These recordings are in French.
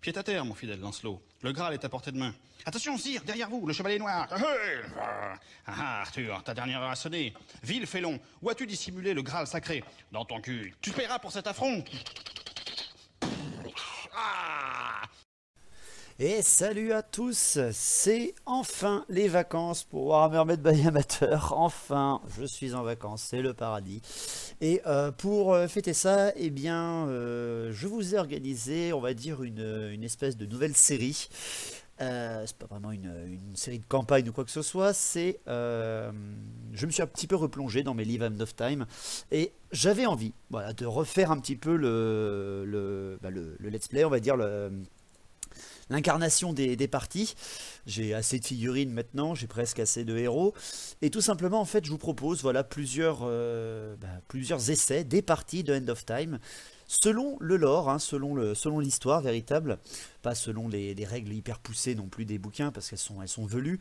Pied à terre, mon fidèle Lancelot. Le Graal est à portée de main. Attention, sire, derrière vous, le chevalier noir. Ah, Arthur, ta dernière heure a sonné. Vil félon, où as-tu dissimulé le Graal sacré? Dans ton cul. Tu paieras pour cet affront. Ah! Et salut à tous, c'est enfin les vacances pour Warhammer Made by Amateur. Enfin, je suis en vacances, c'est le paradis. Et pour fêter ça, eh bien, je vous ai organisé, on va dire, une espèce de nouvelle série. C'est pas vraiment une série de campagne ou quoi que ce soit, c'est... je me suis un petit peu replongé dans mes livres End of Time, et j'avais envie, voilà, de refaire un petit peu le let's play, on va dire, l'incarnation des parties. J'ai assez de figurines maintenant, j'ai presque assez de héros, et tout simplement en fait je vous propose voilà plusieurs essais des parties de End of Time selon le lore, hein, selon l'histoire véritable, pas selon les règles hyper poussées non plus des bouquins parce qu'elles sont velues.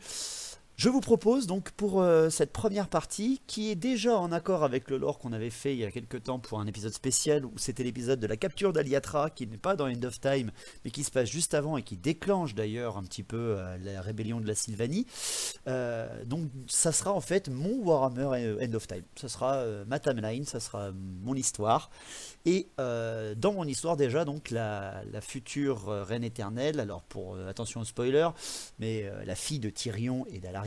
Je vous propose donc pour cette première partie, qui est déjà en accord avec le lore qu'on avait fait il y a quelques temps pour un épisode spécial, où c'était l'épisode de la capture d'Aliatra, qui n'est pas dans End of Time, mais qui se passe juste avant et qui déclenche d'ailleurs un petit peu la rébellion de la Sylvanie. Donc ça sera en fait mon Warhammer End of Time, ça sera ma timeline, ça sera mon histoire. Et dans mon histoire déjà, donc la future reine éternelle, alors pour attention au spoiler, mais la fille de Tyrion et d'Alarielle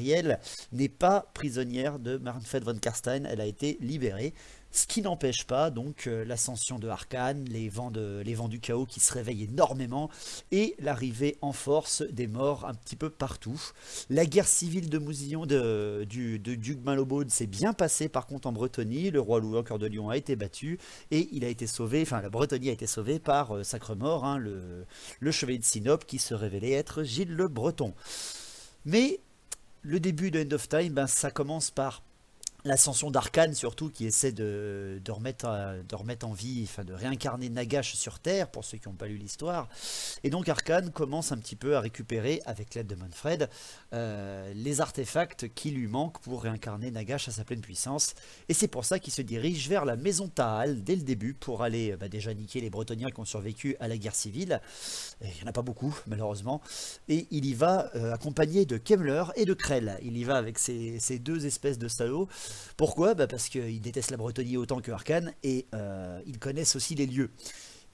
n'est pas prisonnière de Manfred von Karstein, elle a été libérée. Ce qui n'empêche pas donc l'ascension de Arkhan, les vents du chaos qui se réveillent énormément, et l'arrivée en force des morts un petit peu partout. La guerre civile de Mousillon du duc Malobaude s'est bien passée par contre en Bretonie, le roi Louis Cœur de Lion a été battu, et il a été sauvé, enfin la Bretonie a été sauvée par Sacremort, hein, le chevalier de Sinope qui se révélait être Gilles le Breton. Mais le début de End of Time, ben, ça commence par l'ascension d'Arkhan surtout, qui essaie de remettre en vie, enfin de réincarner Nagash sur Terre, pour ceux qui n'ont pas lu l'histoire. Et donc Arkhan commence un petit peu à récupérer, avec l'aide de Manfred, les artefacts qui lui manquent pour réincarner Nagash à sa pleine puissance. Et c'est pour ça qu'il se dirige vers la maison Tahal dès le début, pour aller déjà niquer les Bretoniens qui ont survécu à la guerre civile. Et il n'y en a pas beaucoup, malheureusement. Et il y va accompagné de Kemmler et de Krell. Il y va avec ces deux espèces de salauds. Pourquoi? Parce qu'ils détestent la Bretonie autant que Arkhan, et ils connaissent aussi les lieux.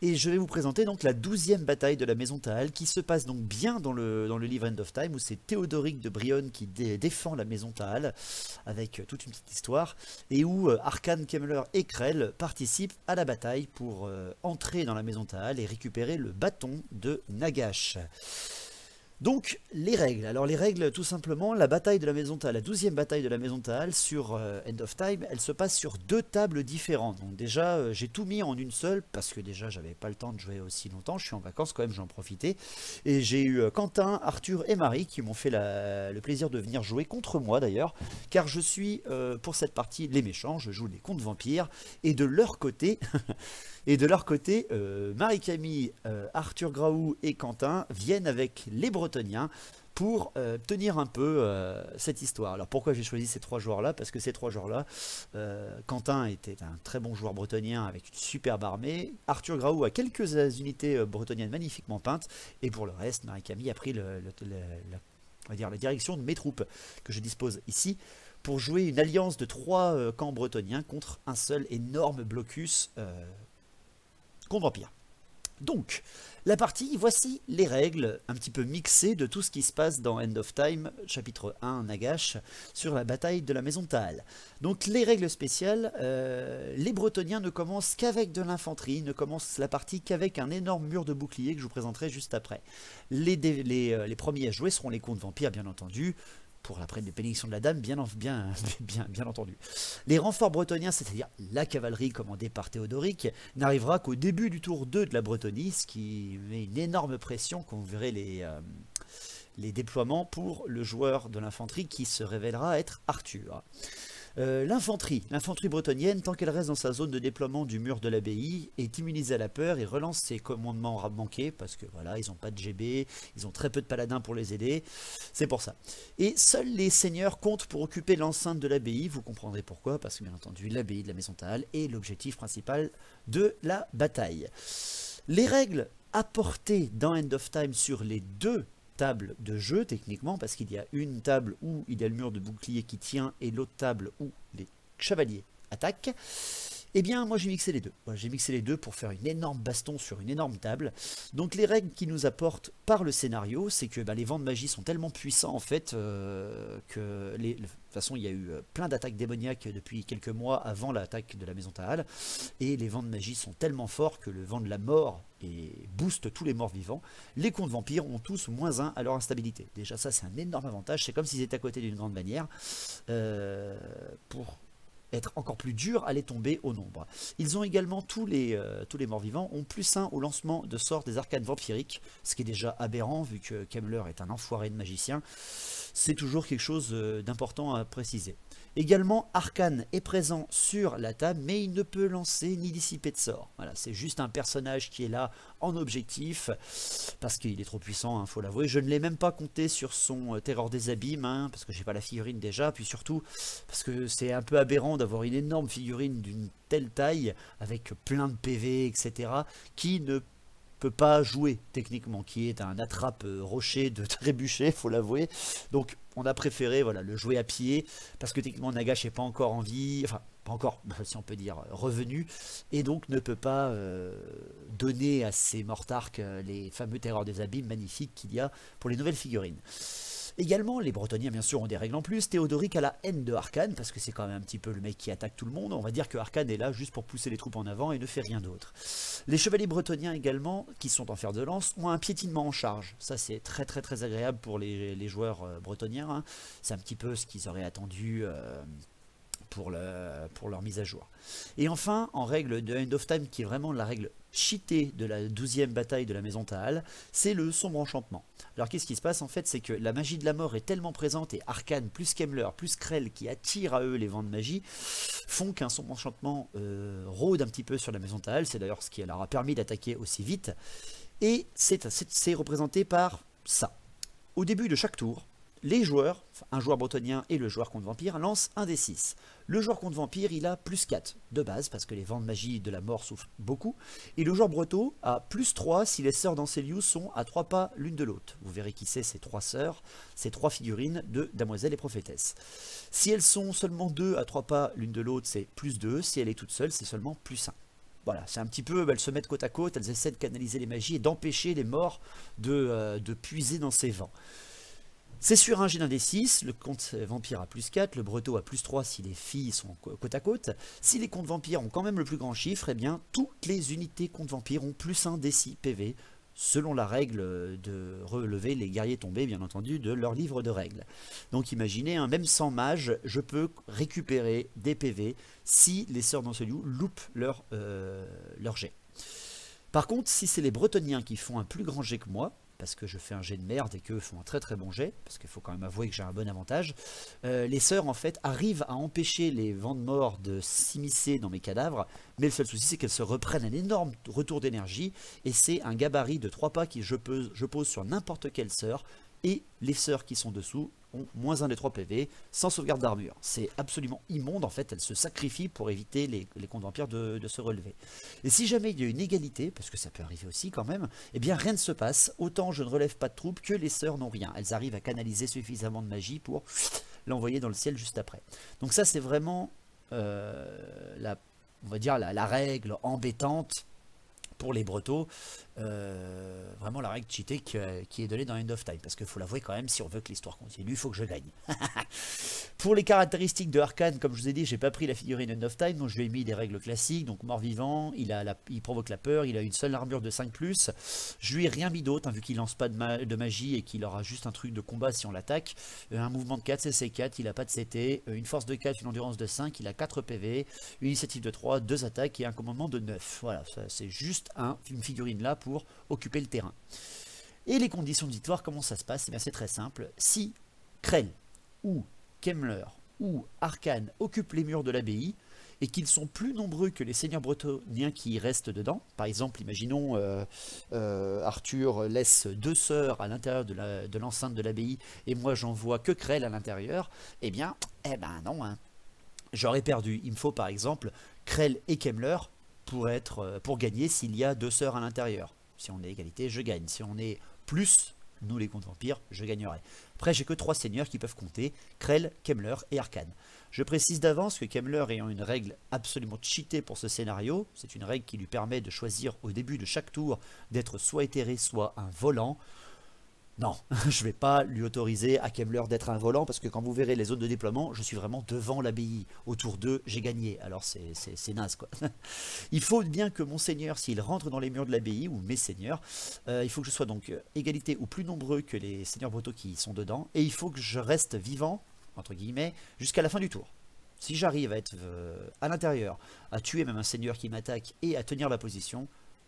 Et je vais vous présenter donc la 12e bataille de la maison Tahal, qui se passe donc bien dans le livre End of Time, où c'est Théodoric de Brionne qui défend la maison Tahal, avec toute une petite histoire, et où Arkhan, Kemmler et Krell participent à la bataille pour entrer dans la maison Tahal et récupérer le bâton de Nagash. Donc les règles, alors les règles tout simplement, la bataille de la maison Tahal, la 12e bataille de la maison Tahal sur End of Time, elle se passe sur deux tables différentes. Donc déjà j'ai tout mis en une seule, parce que déjà j'avais pas le temps de jouer aussi longtemps, je suis en vacances quand même, j'en profitais. Et j'ai eu Quentin, Arthur et Marie qui m'ont fait le plaisir de venir jouer contre moi d'ailleurs, car je suis pour cette partie les méchants, je joue les contes vampires, et de leur côté... Et de leur côté, Marie-Camille, Arthur Graou et Quentin viennent avec les Bretoniens pour tenir un peu cette histoire. Alors pourquoi j'ai choisi ces trois joueurs-là? Parce que ces trois joueurs-là, Quentin était un très bon joueur bretonien avec une superbe armée, Arthur Graou a quelques unités bretoniennes magnifiquement peintes, et pour le reste, Marie-Camille a pris on va dire, la direction de mes troupes que je dispose ici, pour jouer une alliance de 3 camps bretoniens contre un seul énorme blocus contre vampire. Donc, la partie, voici les règles un petit peu mixées de tout ce qui se passe dans End of Time, chapitre 1, Nagash, sur la bataille de la maison Tahal. Donc, les règles spéciales, les Bretoniens ne commencent qu'avec de l'infanterie, ne commencent la partie qu'avec un énorme mur de boucliers que je vous présenterai juste après. Les premiers à jouer seront les contes vampires, bien entendu, pour la bénédiction de la dame, bien entendu. Les renforts bretoniens, c'est-à-dire la cavalerie commandée par Théodoric, n'arrivera qu'au début du tour 2 de la Bretonie, ce qui met une énorme pression quand vous verrez les déploiements pour le joueur de l'infanterie qui se révélera être Arthur. L'infanterie bretonienne, tant qu'elle reste dans sa zone de déploiement du mur de l'abbaye, est immunisée à la peur et relance ses commandements manqués, parce que voilà, ils n'ont pas de GB, ils ont très peu de paladins pour les aider, c'est pour ça. Et seuls les seigneurs comptent pour occuper l'enceinte de l'abbaye, vous comprendrez pourquoi, parce que bien entendu, l'abbaye de la maison Tahal est l'objectif principal de la bataille. Les règles apporter dans End of Time sur les deux tables de jeu techniquement, parce qu'il y a une table où il y a le mur de bouclier qui tient et l'autre table où les chevaliers attaquent. Eh bien, moi j'ai mixé les deux. Voilà, j'ai mixé les deux pour faire une énorme baston sur une énorme table. Donc les règles qui nous apportent par le scénario, c'est que les vents de magie sont tellement puissants en fait que de toute façon il y a eu plein d'attaques démoniaques depuis quelques mois avant l'attaque de la maison Tahal. Et les vents de magie sont tellement forts que le vent de la mort booste tous les morts vivants. Les contes vampires ont tous -1 à leur instabilité. Déjà ça c'est un énorme avantage. C'est comme s'ils étaient à côté d'une grande bannière pour être encore plus dur à les tomber au nombre. Ils ont également, tous les morts-vivants, ont +1 au lancement de sorts des arcanes vampiriques, ce qui est déjà aberrant vu que Kemmler est un enfoiré de magicien. C'est toujours quelque chose d'important à préciser. Également, Arcane est présent sur la table, mais il ne peut lancer ni dissiper de sorts. Voilà, c'est juste un personnage qui est là en objectif, parce qu'il est trop puissant, hein, faut l'avouer. Je ne l'ai même pas compté sur son Terreur des Abîmes, hein, parce que j'ai pas la figurine déjà, puis surtout, parce que c'est un peu aberrant d'avoir une énorme figurine d'une telle taille, avec plein de PV, etc., qui ne peut pas jouer techniquement, qui est un attrape rocher de trébuchet, faut l'avouer. Donc on a préféré voilà, le jouer à pied, parce que techniquement Nagash n'est pas encore en vie, enfin pas encore, si on peut dire, revenu, et donc ne peut pas donner à ses mortarques les fameux terreurs des abîmes magnifiques qu'il y a pour les nouvelles figurines. Également, les Bretonniens, bien sûr, ont des règles en plus. Théodoric a la haine de Arcane, parce que c'est quand même un petit peu le mec qui attaque tout le monde. On va dire que Arcane est là juste pour pousser les troupes en avant et ne fait rien d'autre. Les chevaliers bretoniens également, qui sont en fer de lance, ont un piétinement en charge. Ça, c'est très très très agréable pour les joueurs bretoniens. Hein. C'est un petit peu ce qu'ils auraient attendu pour leur mise à jour. Et enfin, en règle de End of Time, qui est vraiment la règle cheatée de la 12e bataille de la maison Tahal, c'est le sombre enchantement. Alors qu'est-ce qui se passe en fait, c'est que la magie de la mort est tellement présente, et Arcane plus Kemmler plus Krell qui attirent à eux les vents de magie, font qu'un sombre enchantement rôde un petit peu sur la maison Tahal. C'est d'ailleurs ce qui leur a permis d'attaquer aussi vite, et c'est représenté par ça. Au début de chaque tour, les joueurs, un joueur bretonien et le joueur contre vampire, lancent un des 6. Le joueur contre vampire, il a +4 de base, parce que les vents de magie de la mort souffrent beaucoup. Et le joueur breton a +3 si les sœurs d'Ancelius sont à 3 pas l'une de l'autre. Vous verrez qui c'est, ces 3 sœurs, ces 3 figurines de Damoiselle et Prophétesse. Si elles sont seulement 2 à 3 pas l'une de l'autre, c'est +2. Si elle est toute seule, c'est seulement +1. Voilà, c'est un petit peu, elles se mettent côte à côte, elles essaient de canaliser les magies et d'empêcher les morts de puiser dans ces vents. C'est sur un jet d'un des 6, le comte vampire a +4, le breton a +3 si les filles sont côte à côte. Si les comtes vampires ont quand même le plus grand chiffre, eh bien toutes les unités comtes vampires ont +1 des 6 PV, selon la règle de relever les guerriers tombés, bien entendu, de leur livre de règles. Donc imaginez, hein, même sans mage, je peux récupérer des PV si les sœurs d'Ancelius loupent leur jet. Par contre, si c'est les Bretoniens qui font un plus grand jet que moi, parce que je fais un jet de merde et qu'eux font un très très bon jet, parce qu'il faut quand même avouer que j'ai un bon avantage, les sœurs en fait arrivent à empêcher les vents de mort de s'immiscer dans mes cadavres, mais le seul souci c'est qu'elles se reprennent un énorme retour d'énergie, et c'est un gabarit de 3 pas que je pose sur n'importe quelle sœur, et les sœurs qui sont dessous ont -1 des 3 PV, sans sauvegarde d'armure. C'est absolument immonde, en fait, elles se sacrifient pour éviter les contes vampires de se relever. Et si jamais il y a une égalité, parce que ça peut arriver aussi quand même, eh bien rien ne se passe, autant je ne relève pas de troupes que les sœurs n'ont rien. Elles arrivent à canaliser suffisamment de magie pour l'envoyer dans le ciel juste après. Donc ça c'est vraiment, on va dire, la règle embêtante pour les Bretons, vraiment la règle cheatée qui est donnée dans End of Time, parce qu'il faut l'avouer quand même, si on veut que l'histoire continue, il faut que je gagne. Pour les caractéristiques de Arcane, comme je vous ai dit, j'ai pas pris la figurine End of Time, donc je lui ai mis des règles classiques, donc mort-vivant, il provoque la peur, il a une seule armure de 5+, je lui ai rien mis d'autre, hein, vu qu'il lance pas de magie et qu'il aura juste un truc de combat si on l'attaque, un mouvement de 4, CC 4, il a pas de CT, une force de 4, une endurance de 5, il a 4 PV, une initiative de 3, 2 attaques et un commandement de 9. Voilà, c'est juste une figurine là pour occuper le terrain. Et les conditions de victoire, comment ça se passe? C'est très simple. Si Krell ou Kemmler ou Arcane occupent les murs de l'abbaye et qu'ils sont plus nombreux que les seigneurs bretoniens qui y restent dedans, par exemple, imaginons Arthur laisse 2 sœurs à l'intérieur de l'enceinte de l'abbaye et moi j'en vois que Krell à l'intérieur, eh ben non, hein. J'aurais perdu. Il me faut par exemple Krell et Kemmler pour gagner s'il y a 2 sœurs à l'intérieur. Si on est égalité, je gagne. Si on est plus, nous les contes vampires, je gagnerai. Après, j'ai que 3 seigneurs qui peuvent compter, Krell, Kemmler et Arcane. Je précise d'avance que Kemmler ayant une règle absolument cheatée pour ce scénario, c'est une règle qui lui permet de choisir au début de chaque tour d'être soit éthéré, soit un volant. Non, je ne vais pas lui autoriser à Kemmler d'être un volant, parce que quand vous verrez les zones de déploiement, je suis vraiment devant l'abbaye. Au tour 2, j'ai gagné. Alors c'est naze, quoi. Il faut bien que mon seigneur, s'il rentre dans les murs de l'abbaye, ou mes seigneurs, il faut que je sois donc égalité ou plus nombreux que les seigneurs bretons qui sont dedans, et il faut que je reste vivant, entre guillemets, jusqu'à la fin du tour. Si j'arrive à être à l'intérieur, à tuer même un seigneur qui m'attaque et à tenir la position,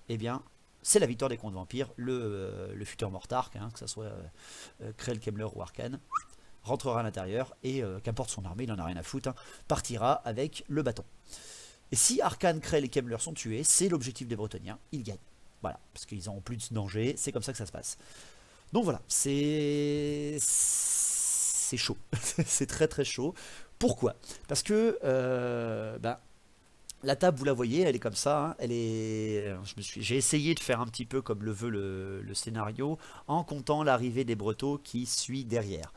eh bien, c'est la victoire des contes vampires. Le futur Mortark, hein, que ce soit Krell, Kemmler ou Arcane, rentrera à l'intérieur et qu'importe son armée, il n'en a rien à foutre, hein, partira avec le bâton. Et si Arcane, Krell et Kemmler sont tués, c'est l'objectif des Bretoniens, ils gagnent. Voilà, parce qu'ils n'ont plus de danger, c'est comme ça que ça se passe. Donc voilà, c'est chaud, c'est très très chaud. Pourquoi? Parce que la table, vous la voyez, elle est comme ça, hein, j'ai essayé de faire un petit peu comme le veut le scénario, en comptant l'arrivée des Bretons qui suit derrière.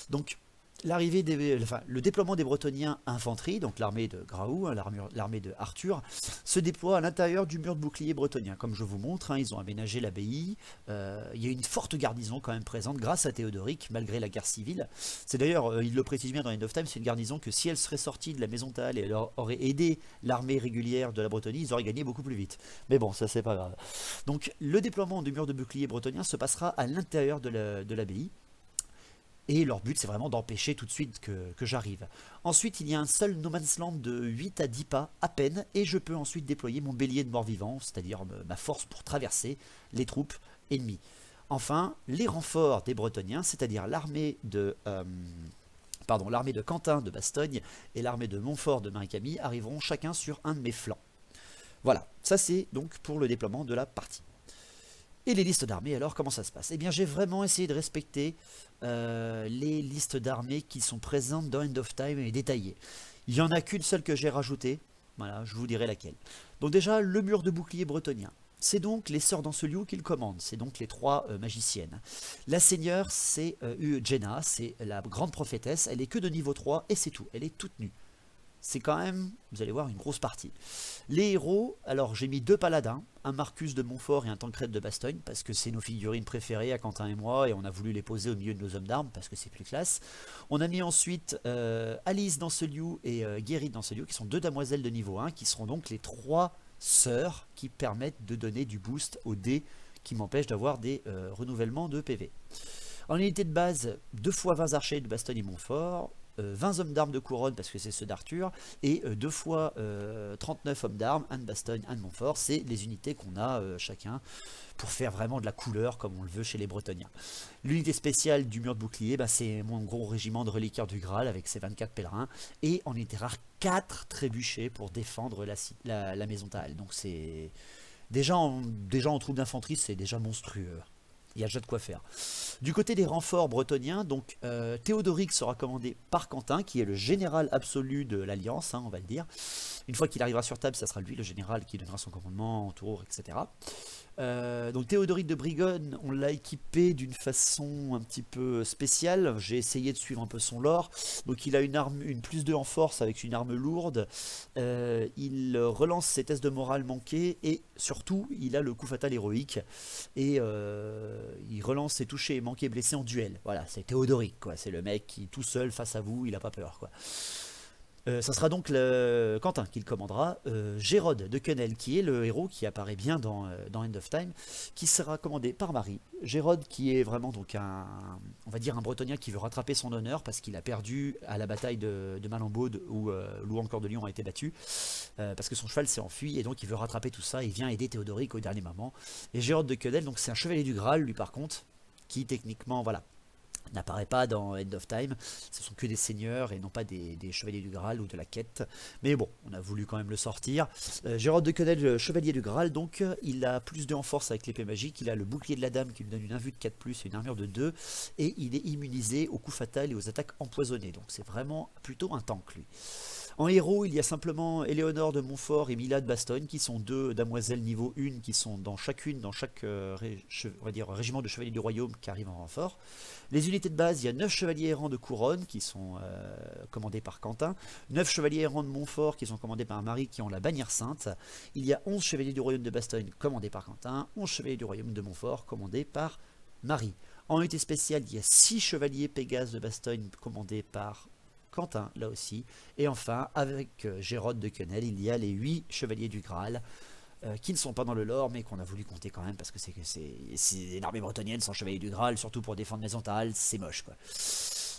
Donc, le déploiement des Bretoniens infanterie, donc l'armée de Graou, hein, l'armée de Arthur, se déploie à l'intérieur du mur de bouclier bretonien. Comme je vous montre, hein, ils ont aménagé l'abbaye. Il y a une forte garnison quand même présente grâce à Théodoric, malgré la guerre civile. C'est d'ailleurs, il le précise bien dans End of Time, c'est une garnison que si elle serait sortie de la maison Thal et elle aurait aidé l'armée régulière de la Bretonie, ils auraient gagné beaucoup plus vite. Mais bon, ça c'est pas grave. Donc le déploiement du mur de bouclier bretonien se passera à l'intérieur de l'abbaye. Et leur but, c'est vraiment d'empêcher tout de suite que j'arrive. Ensuite, il y a un seul no man's land de 8 à 10 pas à peine, et je peux ensuite déployer mon bélier de mort-vivant, c'est-à-dire ma force pour traverser les troupes ennemies. Enfin, les renforts des Bretoniens, c'est-à-dire l'armée de Quentin de Bastogne et l'armée de Montfort de Marie-Camille, arriveront chacun sur un de mes flancs. Voilà, ça c'est donc pour le déploiement de la partie. Et les listes d'armées, alors, comment ça se passe? Eh bien, j'ai vraiment essayé de respecter les listes d'armées qui sont présentes dans End of Time et détaillées. Il n'y en a qu'une seule que j'ai rajoutée. Voilà, je vous dirai laquelle. Donc déjà, le mur de bouclier bretonien. C'est donc les sœurs d'Anceliou qui le commandent. C'est donc les 3 magiciennes. La seigneur, c'est Jenna, c'est la grande prophétesse. Elle est que de niveau 3 et c'est tout. Elle est toute nue. C'est quand même, vous allez voir, une grosse partie. Les héros, alors j'ai mis 2 paladins, un Marcus de Montfort et un Tancred de Bastogne, parce que c'est nos figurines préférées à Quentin et moi, et on a voulu les poser au milieu de nos hommes d'armes, parce que c'est plus classe. On a mis ensuite Alice d'Anceliou et Guéry d'Anceliou, qui sont 2 damoiselles de niveau 1, qui seront donc les 3 sœurs qui permettent de donner du boost aux dés, qui m'empêchent d'avoir des renouvellements de PV. En unité de base, 2 fois 20 archers de Bastogne et Montfort, 20 hommes d'armes de couronne parce que c'est ceux d'Arthur, et 2 fois 39 hommes d'armes, un de Bastogne, un de Montfort. C'est les unités qu'on a chacun pour faire vraiment de la couleur comme on le veut chez les Bretoniens. L'unité spéciale du mur de bouclier, c'est mon gros régiment de reliquaires du Graal avec ses 24 pèlerins, et en unité rare 4 trébuchets pour défendre la maison Thal. Donc c'est déjà en troupe d'infanterie, c'est déjà monstrueux. Il y a déjà de quoi faire. Du côté des renforts bretoniens, donc Théodoric sera commandé par Quentin, qui est le général absolu de l'Alliance, hein, on va le dire. Une fois qu'il arrivera sur table, ça sera lui le général qui donnera son commandement en tour, etc. Donc Théodoric de Brigonne, on l'a équipé d'une façon un petit peu spéciale. J'ai essayé de suivre un peu son lore. Donc il a une +2 en force avec une arme lourde. Il relance ses tests de morale manqués et surtout il a le coup fatal héroïque. Et il relance ses touchés manqués blessés en duel. Voilà, c'est Théodoric, quoi. C'est le mec qui tout seul face à vous, il n'a pas peur, quoi. Ça sera donc Quentin qui le commandera, Gérode de Quenel qui est le héros qui apparaît bien dans End of Time, qui sera commandé par Marie. Gérode qui est vraiment donc on va dire un Bretonien qui veut rattraper son honneur parce qu'il a perdu à la bataille de Malembaude où Louan Cœur de Lion a été battu, parce que son cheval s'est enfui et donc il veut rattraper tout ça, il vient aider Théodoric au dernier moment. Et Gérode de Quenel, donc c'est un chevalier du Graal lui par contre, qui techniquement, voilà, n'apparaît pas dans End of Time, ce sont que des seigneurs et non pas des chevaliers du Graal ou de la quête, mais bon, on a voulu quand même le sortir. Gérard de Quenel, chevalier du Graal, donc il a +2 en force avec l'épée magique, il a le bouclier de la dame qui lui donne une invue de 4+, et une armure de 2, et il est immunisé aux coups fatals et aux attaques empoisonnées, donc c'est vraiment plutôt un tank lui. En héros, il y a simplement Éléonore de Montfort et Mila de Bastogne, qui sont deux damoiselles niveau 1, qui sont dans chaque on va dire, régiment de chevaliers du royaume qui arrivent en renfort. Les unités de base, il y a 9 chevaliers errants de Couronne, qui sont commandés par Quentin, 9 chevaliers errants de Montfort, qui sont commandés par Marie, qui ont la bannière sainte. Il y a 11 chevaliers du royaume de Bastogne, commandés par Quentin, 11 chevaliers du royaume de Montfort, commandés par Marie. En unité spéciale, il y a 6 chevaliers Pégase de Bastogne, commandés par Quentin, là aussi. Et enfin, avec Gérode de Quenel, il y a les 8 chevaliers du Graal, qui ne sont pas dans le lore, mais qu'on a voulu compter quand même, parce que c'est l'armée bretonnienne sans chevalier du Graal, surtout pour défendre Maison Thal, c'est moche, quoi.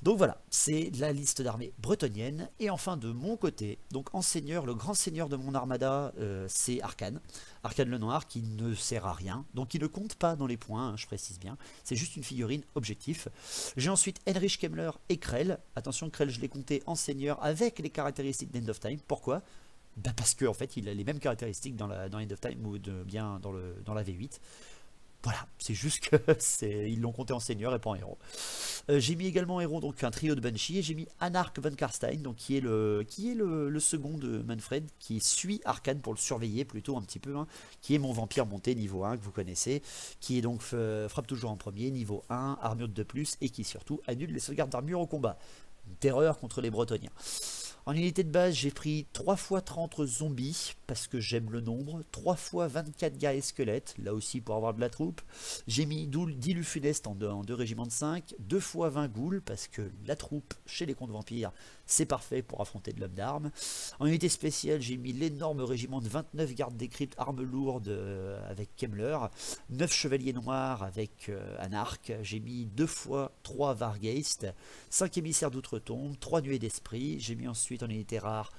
Donc voilà, c'est la liste d'armées bretonniennes. Et enfin, de mon côté, donc en seigneur, le grand seigneur de mon armada, c'est Arkane. Arkane le Noir, qui ne sert à rien, donc il ne compte pas dans les points, hein, je précise bien. C'est juste une figurine objectif. J'ai ensuite Heinrich Kemmler et Krell. Attention, Krell, je l'ai compté en seigneur avec les caractéristiques d'End of Time. Pourquoi? Ben parce qu'en fait, il a les mêmes caractéristiques dans End of Time ou bien dans la V8. Voilà, c'est juste que ils l'ont compté en seigneur et pas en héros. J'ai mis également en héros donc un trio de Banshee, et j'ai mis Anark von Karstein, donc qui est le second de Manfred, qui suit Arkane pour le surveiller plutôt un petit peu, hein, qui est mon vampire monté niveau 1 que vous connaissez, qui est donc frappe toujours en premier, niveau 1, armure de 2+, et qui surtout annule les sauvegardes d'armure au combat. Une terreur contre les Bretoniens. En unité de base, j'ai pris 3 x 30 zombies, parce que j'aime le nombre, 3 x 24 gars et squelettes, là aussi pour avoir de la troupe. J'ai mis 10 loups funestes en 2 régiments de 5, 2 x 20 ghouls, parce que la troupe chez les contes vampires, c'est parfait pour affronter de l'homme d'armes. En unité spéciale, j'ai mis l'énorme régiment de 29 gardes des cryptes armes lourdes avec Kemmler, 9 chevaliers noirs avec Anark, j'ai mis 2 x 3 Vargeist, 5 émissaires d'outre-tombe, 3 nuées d'esprit, j'ai mis ensuite en unité rare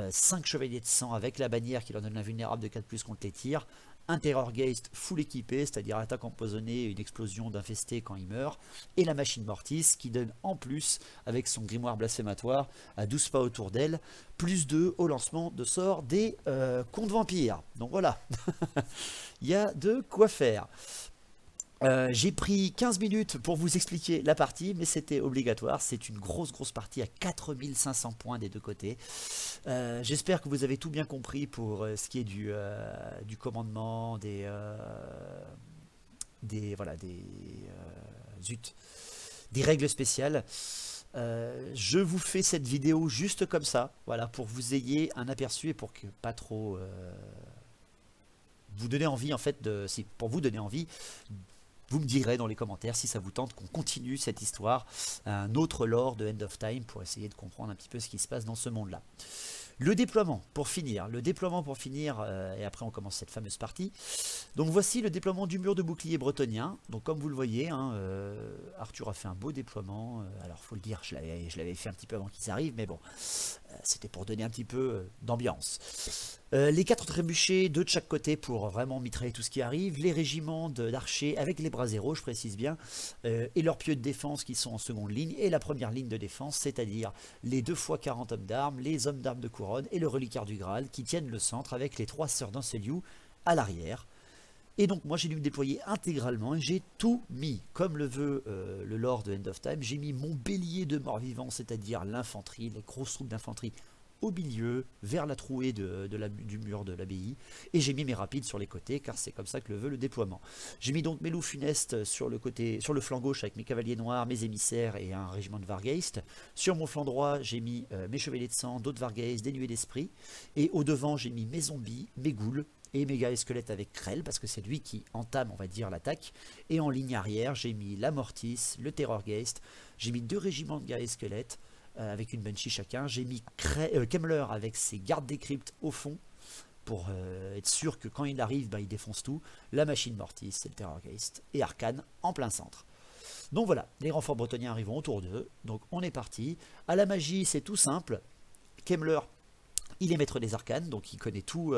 5 chevaliers de sang avec la bannière qui leur donne l'invulnérable de 4+ contre les tirs, un Terrorgeist full équipé, c'est-à-dire attaque empoisonnée et une explosion d'infesté quand il meurt, et la machine Mortis qui donne en plus, avec son grimoire blasphématoire, à 12 pas autour d'elle, plus 2 au lancement de sort des contes vampires. Donc voilà, il y a de quoi faire. J'ai pris 15 minutes pour vous expliquer la partie, mais c'était obligatoire. C'est une grosse partie à 4500 points des deux côtés. J'espère que vous avez tout bien compris pour ce qui est du commandement, des règles spéciales. Je vous fais cette vidéo juste comme ça, voilà, pour que vous ayez un aperçu et pour que pas trop vous donner envie, en fait, pour vous donner envie. Vous me direz dans les commentaires si ça vous tente qu'on continue cette histoire, un autre lore de End of Time pour essayer de comprendre un petit peu ce qui se passe dans ce monde-là. Le déploiement pour finir, et après on commence cette fameuse partie. Donc voici le déploiement du mur de bouclier bretonien. Donc comme vous le voyez, hein, Arthur a fait un beau déploiement. Alors faut le dire, je l'avais fait un petit peu avant qu'ils arrivent, mais bon, c'était pour donner un petit peu d'ambiance. Les 4 trébuchets, 2 de chaque côté pour vraiment mitrailler tout ce qui arrive. Les régiments d'archers avec les bras zéro, je précise bien, et leurs pieux de défense qui sont en seconde ligne. Et la première ligne de défense, c'est-à-dire les 2 x 40 hommes d'armes, les hommes d'armes de couronne et le reliquaire du Graal qui tiennent le centre avec les 3 sœurs d'Anceliou à l'arrière. Et donc moi j'ai dû me déployer intégralement et j'ai tout mis, comme le veut le lore de End of Time. J'ai mis mon bélier de morts-vivants, c'est-à-dire l'infanterie, les grosses troupes d'infanterie au milieu, vers la trouée du mur de l'abbaye, et j'ai mis mes rapides sur les côtés, car c'est comme ça que le veut le déploiement. J'ai mis donc mes loups funestes sur le flanc gauche avec mes cavaliers noirs, mes émissaires et un régiment de Vargeist. Sur mon flanc droit, j'ai mis mes chevaliers de sang, d'autres Vargeist, des nuées d'esprit, et au devant, j'ai mis mes zombies, mes ghouls, et mes gars et squelettes avec Krell, parce que c'est lui qui entame, on va dire, l'attaque. Et en ligne arrière, j'ai mis la Mortis, le Terrorgeist, j'ai mis 2 régiments de gars et squelettes, avec une Banshee chacun. J'ai mis Kemmler avec ses gardes des cryptes au fond, pour être sûr que quand il arrive, il défonce tout. La machine Mortis, c'est le Terrorgeist, et Arkane en plein centre. Donc voilà, les renforts bretoniens arrivent autour d'eux, donc on est parti. À la magie, c'est tout simple. Kemmler, il est maître des arcanes, donc il connaît tous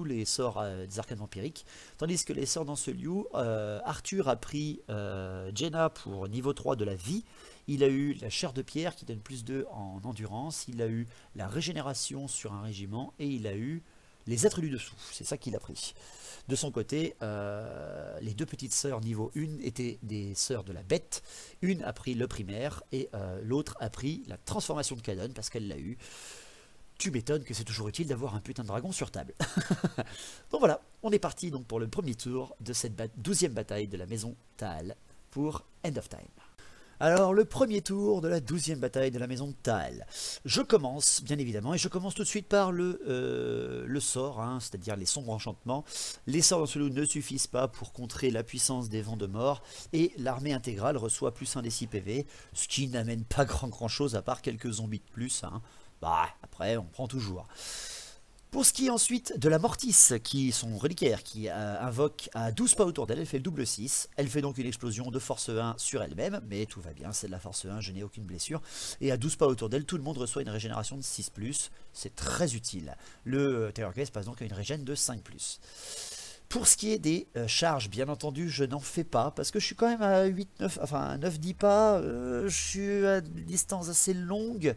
les sorts des arcanes vampiriques. Tandis que les sorts d'Anceliou, Arthur a pris Jenna pour niveau 3 de la vie. Il a eu la chair de pierre qui donne plus 2 en endurance. Il a eu la régénération sur un régiment. Et il a eu les êtres du dessous. C'est ça qu'il a pris. De son côté, les 2 petites sœurs niveau 1 étaient des sœurs de la bête. Une a pris le primaire et l'autre a pris la transformation de Canon parce qu'elle l'a eu. Tu m'étonnes que c'est toujours utile d'avoir un putain de dragon sur table. Donc voilà, on est parti donc pour le premier tour de cette 12e bataille de la maison Taal pour End of Time. Alors le premier tour de la 12e bataille de la maison Taal. Je commence bien évidemment et je commence tout de suite par le sort, hein, c'est-à-dire les sombres enchantements. Les sorts dans ce lot ne suffisent pas pour contrer la puissance des vents de mort et l'armée intégrale reçoit plus 1 des 6 PV, ce qui n'amène pas grand chose à part quelques zombies de plus. Hein. Bah après on prend toujours. Pour ce qui est ensuite de la Mortis, qui sont reliquaires, qui invoque à 12 pas autour d'elle, elle fait le double 6, elle fait donc une explosion de force 1 sur elle-même, mais tout va bien, c'est de la force 1, je n'ai aucune blessure, et à 12 pas autour d'elle, tout le monde reçoit une régénération de 6+, c'est très utile. Le Terrorgeist passe donc à une régène de 5+. Pour ce qui est des charges, bien entendu, je n'en fais pas, parce que je suis quand même à 9-10 pas, je suis à une distance assez longue,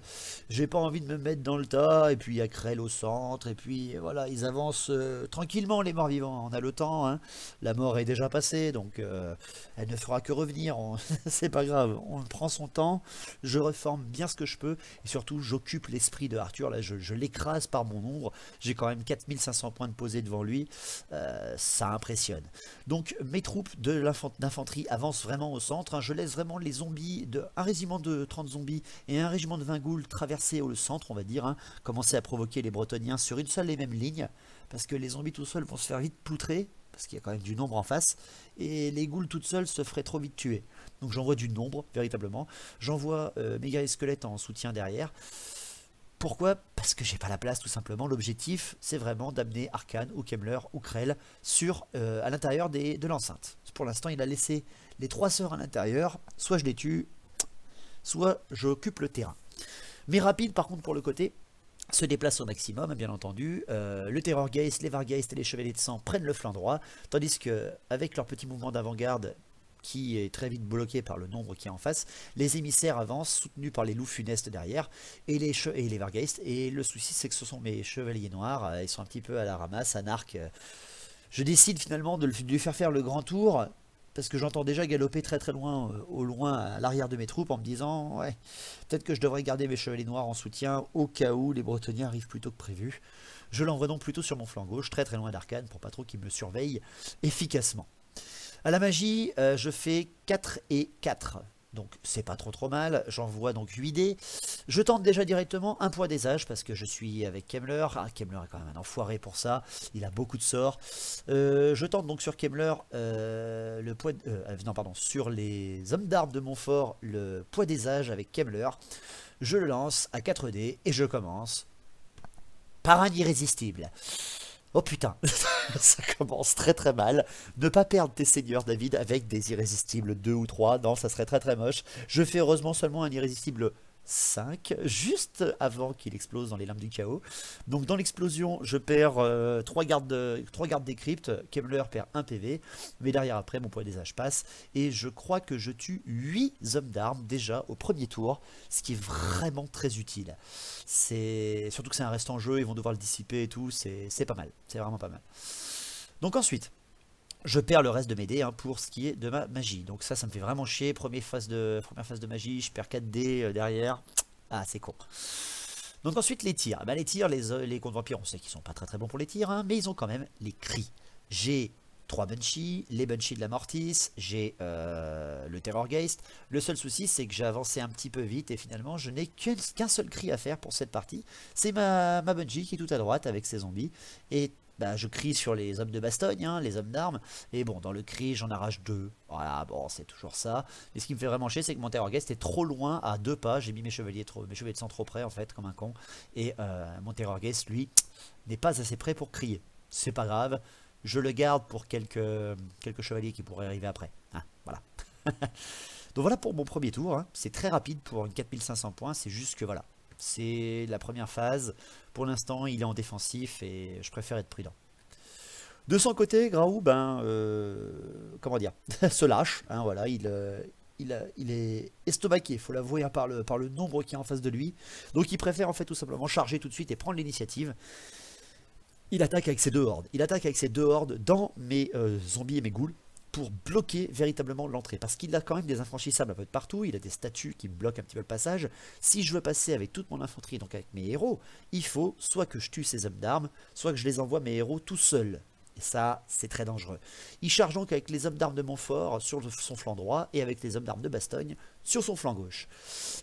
j'ai pas envie de me mettre dans le tas, et puis il y a Krell au centre, et puis voilà, ils avancent tranquillement les morts vivants, on a le temps, hein. La mort est déjà passée, donc elle ne fera que revenir, c'est pas grave, on prend son temps, je reforme bien ce que je peux, et surtout j'occupe l'esprit de Arthur, là je l'écrase par mon ombre, j'ai quand même 4500 points de posée devant lui, ça impressionne. Donc mes troupes d'infanterie avancent vraiment au centre, hein. Je laisse vraiment les zombies, un régiment de 30 zombies et un régiment de 20 ghouls traverser au centre, on va dire, hein, commencer à provoquer les Bretoniens sur une seule et même ligne, parce que les zombies tout seuls vont se faire vite ploutrer, parce qu'il y a quand même du nombre en face, et les ghouls toutes seules se feraient trop vite tuer. Donc j'envoie du nombre, véritablement, j'envoie méga et squelettes en soutien derrière. Pourquoi? Parce que j'ai pas la place tout simplement. L'objectif c'est vraiment d'amener Arcane ou Kemmler ou Krell à l'intérieur de l'enceinte. Pour l'instant il a laissé les 3 sœurs à l'intérieur, soit je les tue, soit j'occupe le terrain. Mais rapide par contre pour le côté, se déplace au maximum bien entendu, le Terrorgeist, les Vargeist et les Chevaliers de Sang prennent le flanc droit, tandis que avec leur petit mouvement d'avant-garde, qui est très vite bloqué par le nombre qui est en face, les émissaires avancent, soutenus par les loups funestes derrière, et les Vargeist, et le souci c'est que ce sont mes chevaliers noirs, ils sont un petit peu à la ramasse, un arc, je décide finalement de lui faire le grand tour, parce que j'entends déjà galoper très loin, au loin à l'arrière de mes troupes, en me disant, ouais, peut-être que je devrais garder mes chevaliers noirs en soutien, au cas où les Bretoniens arrivent plus tôt que prévu. Je l'envoie donc plutôt sur mon flanc gauche, très loin d'Arcane, pour pas trop qu'il me surveille efficacement. À la magie, je fais 4 et 4, donc c'est pas trop mal, j'envoie donc 8 dés. Je tente déjà directement un poids des âges, parce que je suis avec Kemmler, Kemmler est quand même un enfoiré pour ça, il a beaucoup de sorts. Je tente donc sur Kemmler, sur les hommes d'armes de Montfort, le poids des âges avec Kemmler. Je le lance à 4 dés, et je commence par un irrésistible. Oh putain, ça commence très mal. Ne pas perdre tes seigneurs, David, avec des irrésistibles 2 ou 3. Non, ça serait très moche. Je fais heureusement seulement un irrésistible 5, juste avant qu'il explose dans les lames du chaos. Donc dans l'explosion, je perds 3 gardes des cryptes, Kemmler perd 1 PV, mais derrière après, mon poids des âges passe, et je crois que je tue 8 hommes d'armes déjà au premier tour, ce qui est vraiment très utile. Surtout que c'est un reste en jeu, ils vont devoir le dissiper et tout, c'est pas mal, c'est vraiment pas mal. Donc ensuite, je perds le reste de mes dés, hein, pour ce qui est de ma magie. Donc ça me fait vraiment chier. Première phase de magie, je perds 4 dés derrière. Ah, c'est con. Donc ensuite les tirs. Les tirs, les contes vampires, on sait qu'ils sont pas très bons pour les tirs, hein, mais ils ont quand même les cris. J'ai 3 Banshees, les Banshees de la Mortis, j'ai le Terrorgeist. Le seul souci c'est que j'ai avancé un petit peu vite et finalement je n'ai qu'un seul cri à faire pour cette partie. C'est ma Banshee qui est tout à droite avec ses zombies. Et je crie sur les hommes de Bastogne, hein, les hommes d'armes, et bon, dans le cri, j'en arrache 2. Voilà, bon, c'est toujours ça. Et ce qui me fait vraiment chier, c'est que mon Terrorgeist est trop loin, à 2 pas. J'ai mis mes chevaliers de sang trop près, en fait, comme un con. Et mon Terrorgeist, lui, n'est pas assez près pour crier. C'est pas grave, je le garde pour quelques chevaliers qui pourraient arriver après. Hein, voilà. Donc voilà pour mon premier tour, hein. C'est très rapide pour une 4500 points, c'est juste que voilà. C'est la première phase. Pour l'instant, il est en défensif et je préfère être prudent. De son côté, Graou, comment dire, se lâche. Hein, voilà, il est estomaqué, il faut l'avouer, hein, par le nombre qui est en face de lui. Donc il préfère en fait tout simplement charger tout de suite et prendre l'initiative. Il attaque avec ses 2 hordes. Il attaque avec ses 2 hordes dans mes zombies et mes ghouls. pour bloquer véritablement l'entrée. Parce qu'il a quand même des infranchissables un peu de partout, il a des statues qui bloquent un petit peu le passage. Si je veux passer avec toute mon infanterie, donc avec mes héros, il faut soit que je tue ces hommes d'armes, soit que je les envoie mes héros tout seuls. Et ça, c'est très dangereux. Il charge donc avec les hommes d'armes de Montfort sur son flanc droit et avec les hommes d'armes de Bastogne sur son flanc gauche.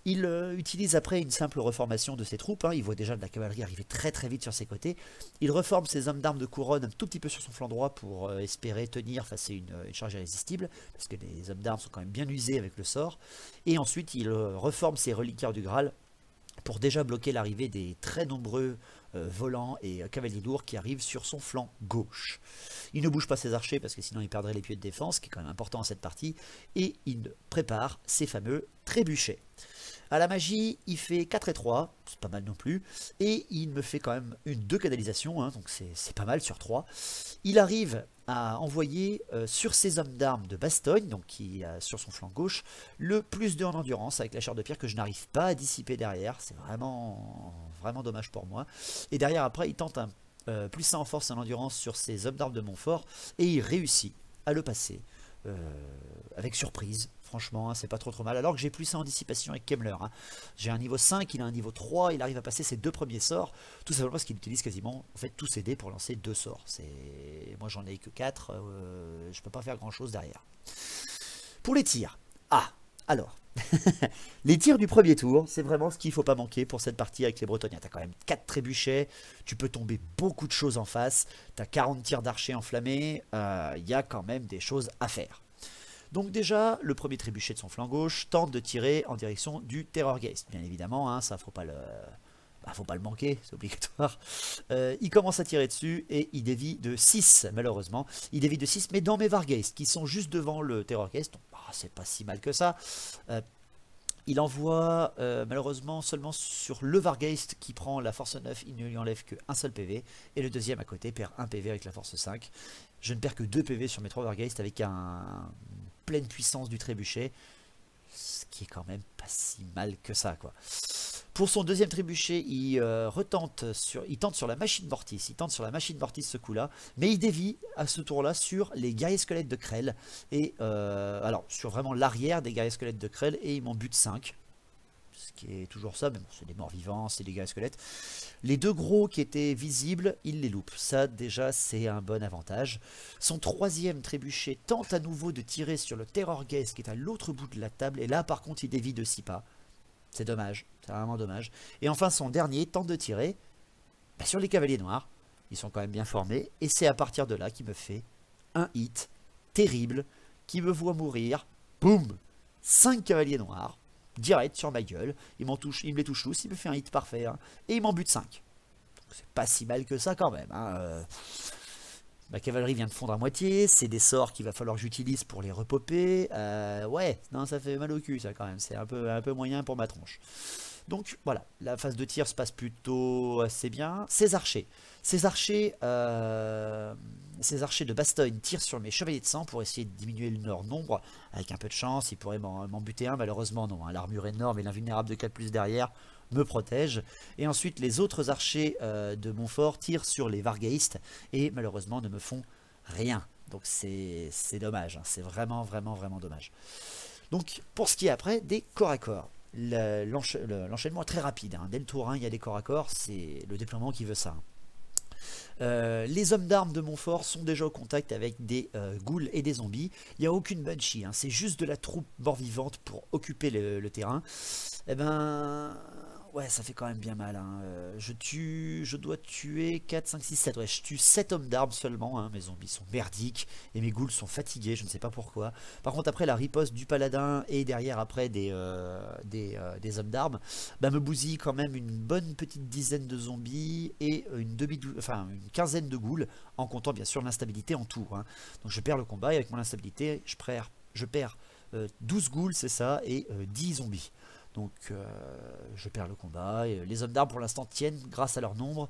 Il utilise après une simple reformation de ses troupes. Il voit déjà de la cavalerie arriver très très vite sur ses côtés. Il reforme ses hommes d'armes de couronne un tout petit peu sur son flanc droit pour espérer tenir face à une charge irrésistible, parce que les hommes d'armes sont quand même bien usés avec le sort. Et ensuite, il reforme ses reliquaires du Graal pour déjà bloquer l'arrivée des très nombreux volants et cavaliers lourds qui arrivent sur son flanc gauche. Il ne bouge pas ses archers parce que sinon il perdrait les pieds de défense, ce qui est quand même important à cette partie, et il prépare ses fameux trébuchets. À la magie, il fait 4 et 3, c'est pas mal non plus, et il me fait quand même 2 canalisations, donc c'est pas mal sur 3. Il arrive à envoyer sur ses hommes d'armes de Bastogne, donc qui a sur son flanc gauche, le +2 en endurance avec la chair de pierre que je n'arrive pas à dissiper derrière, c'est vraiment dommage pour moi. Et derrière après, il tente un +1 en force et en endurance sur ses hommes d'armes de Montfort, et il réussit à le passer avec surprise. Franchement, c'est pas trop mal. Alors que j'ai plus ça en dissipation avec Kemmler. J'ai un niveau 5, il a un niveau 3, il arrive à passer ses 2 premiers sorts. Tout simplement parce qu'il utilise quasiment en fait, tous ses dés pour lancer 2 sorts. Moi j'en ai que 4, je peux pas faire grand chose derrière. Pour les tirs. Alors. Les tirs du premier tour, c'est vraiment ce qu'il ne faut pas manquer pour cette partie avec les Bretoniens. Tu as quand même 4 trébuchets, tu peux tomber beaucoup de choses en face, tu as 40 tirs d'archers enflammés, il y a quand même des choses à faire. Donc déjà, le premier trébuchet de son flanc gauche tente de tirer en direction du Terrorgeist. Bien évidemment, ça faut pas le manquer, c'est obligatoire. Il commence à tirer dessus et il dévie de 6, malheureusement. Il dévie de 6, mais dans mes Vargeist, qui sont juste devant le Terrorgeist. Donc c'est pas si mal que ça. Il envoie malheureusement seulement sur le Vargeist qui prend la force 9, il ne lui enlève qu'un seul PV. Et le deuxième à côté perd 1 PV avec la force 5. Je ne perds que 2 PV sur mes 3 Vargeist avec pleine puissance du trébuchet, ce qui est quand même pas si mal que ça, quoi. Pour son deuxième trébuchet, il tente sur la machine mortis. Il tente sur la machine mortis ce coup-là, mais il dévie à ce tour-là sur les guerriers squelettes de Krell, et alors sur vraiment l'arrière des guerriers squelettes de Krell, et il m'en bute 5. Ce qui est toujours ça, mais bon, c'est des morts vivants, c'est des guerriers squelettes. Les 2 gros qui étaient visibles, il les loupe. Ça, déjà, c'est un bon avantage. Son troisième trébuchet tente à nouveau de tirer sur le Terrorgeist qui est à l'autre bout de la table. Et là, par contre, il dévie de 6 pas. C'est dommage, c'est vraiment dommage. Et enfin, son dernier tente de tirer sur les cavaliers noirs. Ils sont quand même bien formés. Et c'est à partir de là qu'il me fait un hit terrible qui me voit mourir. Boum, 5 cavaliers noirs. Direct sur ma gueule, il me les touche tous, il me fait un hit parfait, et il m'en bute 5. C'est pas si mal que ça quand même. Ma cavalerie vient de fondre à moitié, c'est des sorts qu'il va falloir que j'utilise pour les repopper. Ouais, non, ça fait mal au cul ça quand même, c'est un peu moyen pour ma tronche. Donc voilà, la phase de tir se passe plutôt assez bien. Ces archers de Bastogne tirent sur mes chevaliers de sang pour essayer de diminuer leur nombre. Avec un peu de chance, ils pourraient m'en buter un, malheureusement non. L'armure énorme et l'invulnérable de 4+ derrière me protègent. Et ensuite, les autres archers de Montfort tirent sur les Vargeist et malheureusement ne me font rien. Donc c'est dommage, c'est vraiment dommage. Donc pour ce qui est après des corps à corps. L'enchaînement est très rapide. Dès le tour 1, il y a des corps à corps, c'est le déploiement qui veut ça. Les hommes d'armes de Montfort sont déjà au contact avec des ghouls et des zombies. Il n'y a aucune banshee, c'est juste de la troupe mort-vivante pour occuper le terrain. Eh ben, ouais, ça fait quand même bien mal. Je dois tuer 4, 5, 6, 7. Ouais, je tue 7 hommes d'armes seulement. Mes zombies sont merdiques et mes ghouls sont fatigués, je ne sais pas pourquoi. Par contre, après la riposte du paladin et derrière après des hommes d'armes, me bousille quand même une bonne petite dizaine de zombies et une quinzaine de ghouls, en comptant bien sûr l'instabilité en tout. Donc je perds le combat et avec mon instabilité, je perds 12 ghouls, c'est ça, et 10 zombies. Donc je perds le combat, et les hommes d'armes pour l'instant tiennent grâce à leur nombre,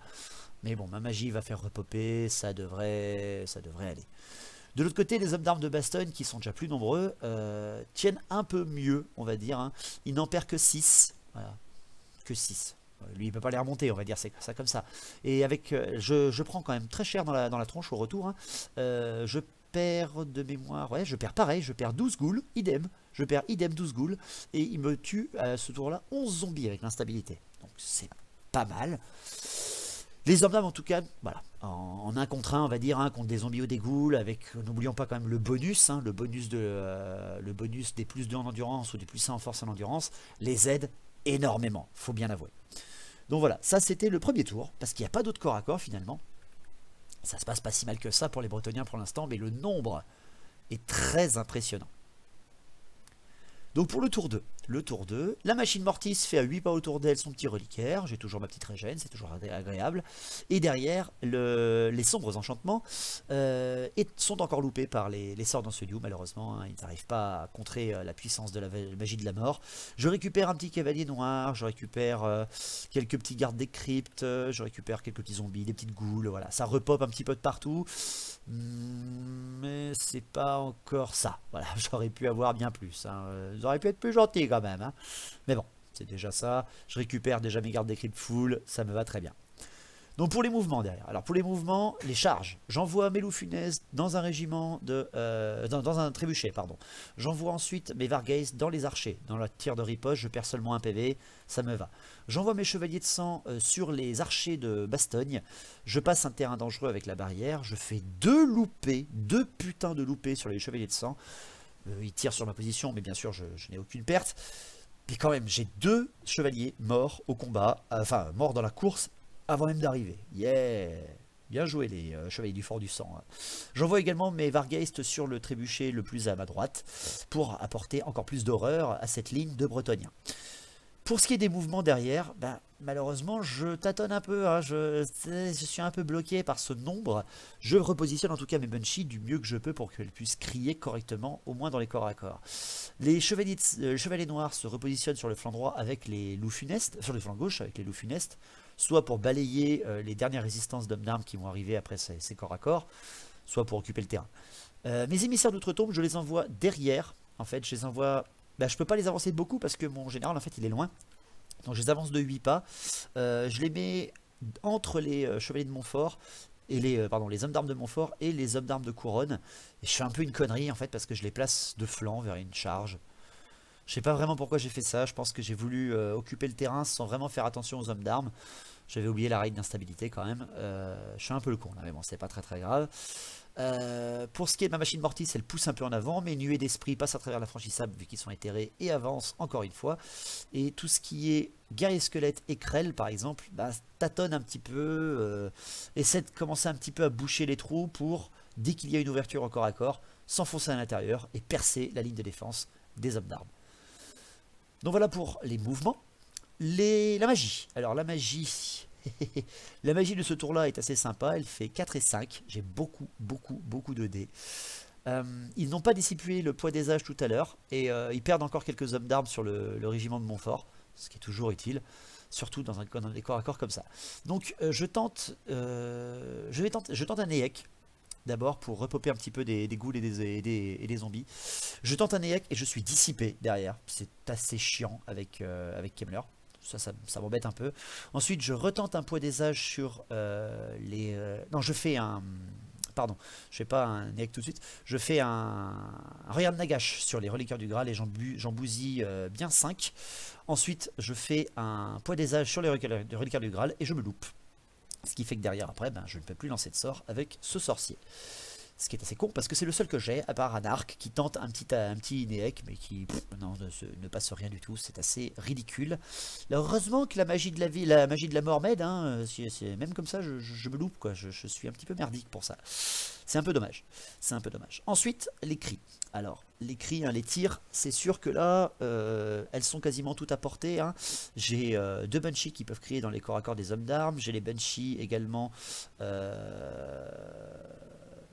mais bon, ma magie va faire repopper, ça devrait aller. De l'autre côté, les hommes d'armes de Bastogne, qui sont déjà plus nombreux, tiennent un peu mieux, on va dire. Il n'en perd que 6, voilà, que 6. Lui, il peut pas les remonter, on va dire, c'est ça comme ça. Et avec, je prends quand même très cher dans la tronche au retour. Je perds de mémoire, ouais, je perds pareil, je perds 12 ghouls, idem. Je perds idem 12 ghouls, et il me tue à ce tour-là 11 zombies avec l'instabilité. Donc c'est pas mal. Les hommes d'âme en tout cas, voilà, en 1 contre 1 on va dire, contre des zombies ou des ghouls, avec, n'oublions pas quand même le bonus, le bonus des plus 2 en endurance ou des plus 1 en force et en endurance, les aide énormément, faut bien l'avouer. Donc voilà, ça c'était le premier tour, parce qu'il n'y a pas d'autre corps à corps finalement. Ça se passe pas si mal que ça pour les Bretoniens pour l'instant, mais le nombre est très impressionnant. Donc pour le tour 2, la machine Mortis fait à 8 pas autour d'elle son petit reliquaire, j'ai toujours ma petite régène, c'est toujours agréable, et derrière, les sombres enchantements sont encore loupés par les sorts dans ce duo, malheureusement, ils n'arrivent pas à contrer la puissance de la magie de la mort. Je récupère un petit cavalier noir, je récupère quelques petits gardes des cryptes, je récupère quelques petits zombies, des petites ghouls, voilà, ça repop un petit peu de partout, mais c'est pas encore ça, voilà, j'aurais pu avoir bien plus, j'aurais pu être plus gentil quand même, mais bon, c'est déjà ça, je récupère déjà mes gardes des cryptes full, ça me va très bien. Donc pour les mouvements derrière, alors pour les mouvements, les charges, j'envoie mes loups funestes dans un régiment dans un trébuchet, pardon. J'envoie ensuite mes Vargheists dans les archers, dans la tir de riposte, je perds seulement un PV, ça me va. J'envoie mes chevaliers de sang sur les archers de Bastogne, je passe un terrain dangereux avec la barrière, je fais 2 loupés, 2 putains de loupés sur les chevaliers de sang. Ils tirent sur ma position, mais bien sûr je n'ai aucune perte. Mais quand même, j'ai 2 chevaliers morts au combat, enfin morts dans la course, avant même d'arriver. Yeah! Bien joué les chevaliers du fort du sang. J'envoie également mes Vargheists sur le trébuchet le plus à ma droite, pour apporter encore plus d'horreur à cette ligne de Bretoniens. Pour ce qui est des mouvements derrière, malheureusement je tâtonne un peu, je suis un peu bloqué par ce nombre. Je repositionne en tout cas mes Bunshees du mieux que je peux pour qu'elles puissent crier correctement, au moins dans les corps à corps. Les chevaliers noirs se repositionnent sur le flanc droit avec les loups funestes, sur le flanc gauche avec les loups funestes, soit pour balayer les dernières résistances d'hommes d'armes qui vont arriver après ces corps à corps, soit pour occuper le terrain. Mes émissaires d'outre-tombe, je les envoie derrière, en fait, je les envoie... je peux pas les avancer beaucoup parce que mon général en fait il est loin. Donc je les avance de 8 pas. Je les mets entre les chevaliers de Montfort et les hommes d'armes de Montfort et les hommes d'armes de Couronne. Et je fais un peu une connerie en fait parce que je les place de flanc vers une charge. Je sais pas vraiment pourquoi j'ai fait ça. Je pense que j'ai voulu occuper le terrain sans vraiment faire attention aux hommes d'armes. J'avais oublié la règle d'instabilité quand même. Je suis un peu le con là, mais bon, c'est pas très grave. Pour ce qui est de ma machine Mortis, elle pousse un peu en avant, mes nuées d'esprit passent à travers la franchissable vu qu'ils sont éthérés et avancent encore une fois. Et tout ce qui est guerrier squelette et Krell par exemple, tâtonne un petit peu, essaie de commencer un petit peu à boucher les trous pour, dès qu'il y a une ouverture en corps à corps, s'enfoncer à l'intérieur et percer la ligne de défense des hommes d'armes. Donc voilà pour les mouvements. La magie. Alors la magie... La magie de ce tour là est assez sympa, elle fait 4 et 5, j'ai beaucoup de dés. Ils n'ont pas dissipé le poids des âges tout à l'heure, et ils perdent encore quelques hommes d'armes sur le régiment de Montfort, ce qui est toujours utile, surtout dans des corps à corps comme ça. Donc je tente un EEC, d'abord pour repopper un petit peu des ghouls et des zombies. Je tente un EEC et je suis dissipé derrière, c'est assez chiant avec Kemmler. Ça m'embête un peu. Ensuite, je retente un poids des âges sur non, je fais un... Pardon, je fais pas un EEC tout de suite. Je fais un Regarde Nagash sur les reliquaires du Graal et j'en bousille bien 5. Ensuite, je fais un poids des âges sur les reliquaires du Graal et je me loupe. Ce qui fait que derrière, après, je ne peux plus lancer de sort avec ce sorcier. Ce qui est assez con parce que c'est le seul que j'ai, à part un arc qui tente un petit Néec, mais qui ne passe rien du tout, c'est assez ridicule. Alors, heureusement que la magie de la mort m'aide, même comme ça je me loupe, quoi. Je suis un petit peu merdique pour ça. C'est un peu dommage. Ensuite, les cris. Alors, les cris, les tirs, c'est sûr que là, elles sont quasiment toutes à portée. J'ai 2 Bunshees qui peuvent crier dans les corps à corps des hommes d'armes. J'ai les Bunshees également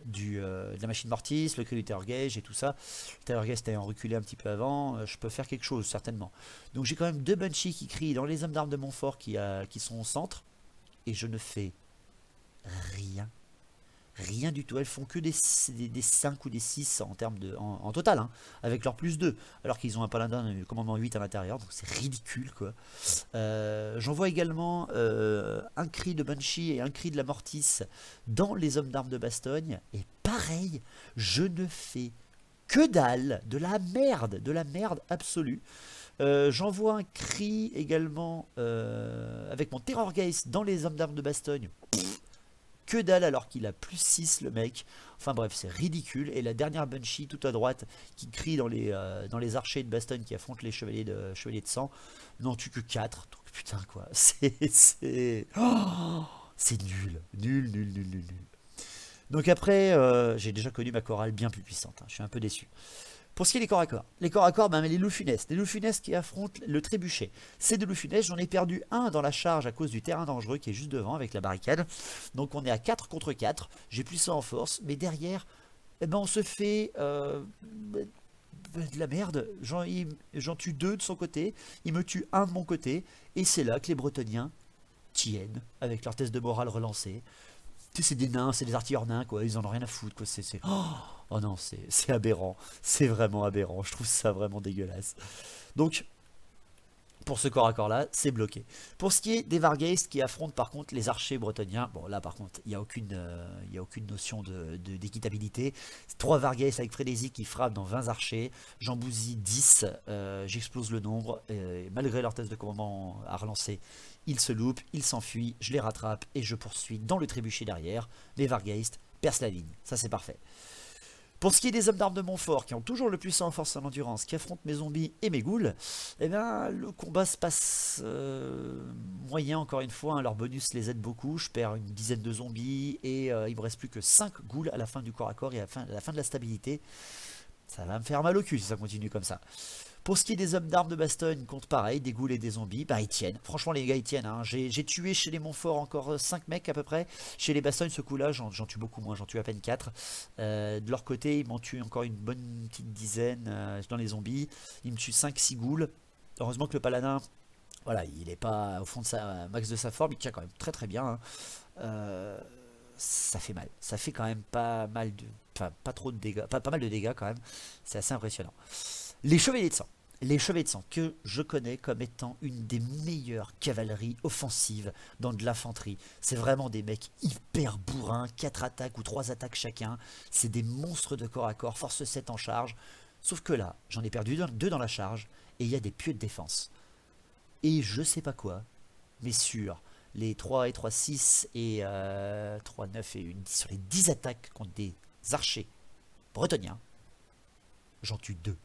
de la machine Mortis, le cri du Terrorgage et tout ça. Le Terrorgage ayant reculé un petit peu avant, je peux faire quelque chose certainement. Donc j'ai quand même 2 Bunshees qui crient dans les hommes d'armes de Montfort qui sont au centre. Et je ne fais rien. rien du tout. Elles font que des 5 ou des 6 en termes en total, hein, avec leur plus 2, alors qu'ils ont un paladin commandement 8 à l'intérieur, donc c'est ridicule quoi. J'en vois également un cri de Banshee et un cri de la Mortis dans les hommes d'armes de Bastogne, et pareil, je ne fais que dalle, de la merde absolue. J'envoie un cri également avec mon Terrorgeist dans les hommes d'armes de Bastogne. Que dalle alors qu'il a plus 6 le mec. Enfin bref, c'est ridicule. Et la dernière Banshee tout à droite qui crie dans les archers de Bastogne qui affrontent les chevaliers de sang n'en tue que 4. Donc putain quoi, c'est nul. Nul. Donc après, j'ai déjà connu ma chorale bien plus puissante, hein. Je suis un peu déçu. Pour ce qui est des corps à corps, ben, les loups funestes. Les loups funestes qui affrontent le trébuchet. Ces deux loups funestes, j'en ai perdu un dans la charge à cause du terrain dangereux qui est juste devant avec la barricade. Donc on est à 4 contre 4. J'ai plus ça en force. Mais derrière, eh ben, on se fait de la merde. J'en tue 2 de son côté. Il me tue 1 de mon côté. Et c'est là que les Bretoniens tiennent avec leur test de morale relancé. C'est des nains, c'est des artilleurs nains, quoi. Ils en ont rien à foutre, quoi. Oh non, c'est aberrant. C'est vraiment aberrant. Je trouve ça vraiment dégueulasse. Donc, pour ce corps à corps là, c'est bloqué. Pour ce qui est des Vargeist qui affrontent par contre les archers bretoniens, bon là par contre, il n'y a aucune notion d'équitabilité. 3 Vargeist avec frénésie qui frappent dans 20 archers. J'en bousille 10, j'explose le nombre. Malgré leur test de commandement à relancer, ils se loupent, ils s'enfuient, je les rattrape et je poursuis dans le trébuchet derrière. Les Vargeist percent la ligne, ça c'est parfait. Pour ce qui est des hommes d'armes de Montfort, qui ont toujours le plus en force et en endurance, qui affrontent mes zombies et mes ghouls, eh bien, le combat se passe moyen encore une fois, hein. Leur bonus les aide beaucoup, je perds une dizaine de zombies et il me reste plus que 5 ghouls à la fin du corps à corps et à la fin de la stabilité. Ça va me faire mal au cul si ça continue comme ça. Pour ce qui est des hommes d'armes de Bastogne, compte pareil, des ghouls et des zombies, bah ils tiennent. Franchement les gars ils tiennent, hein. J'ai tué chez les Montfort encore 5 mecs à peu près. Chez les Bastogne ce coup là j'en tue beaucoup moins, j'en tue à peine 4. De leur côté ils m'en tuent encore une bonne petite dizaine dans les zombies. Ils me tuent 5-6 ghouls. Heureusement que le paladin, voilà, il n'est pas au fond de sa max de sa forme, il tient quand même très bien, hein. Ça fait mal, ça fait quand même pas mal de... Enfin, pas trop de dégâts, pas mal de dégâts quand même. C'est assez impressionnant. Les chevaliers de sang. Les chevaliers de sang que je connais comme étant une des meilleures cavaleries offensives dans de l'infanterie. C'est vraiment des mecs hyper bourrins, 4 attaques ou 3 attaques chacun. C'est des monstres de corps à corps, force 7 en charge. Sauf que là, j'en ai perdu 2 dans la charge et il y a des pieux de défense. Et je sais pas quoi, mais sur les 3 et 3, 6 et 3, 9 et 1, sur les 10 attaques contre des archers bretoniens, j'en tue 2.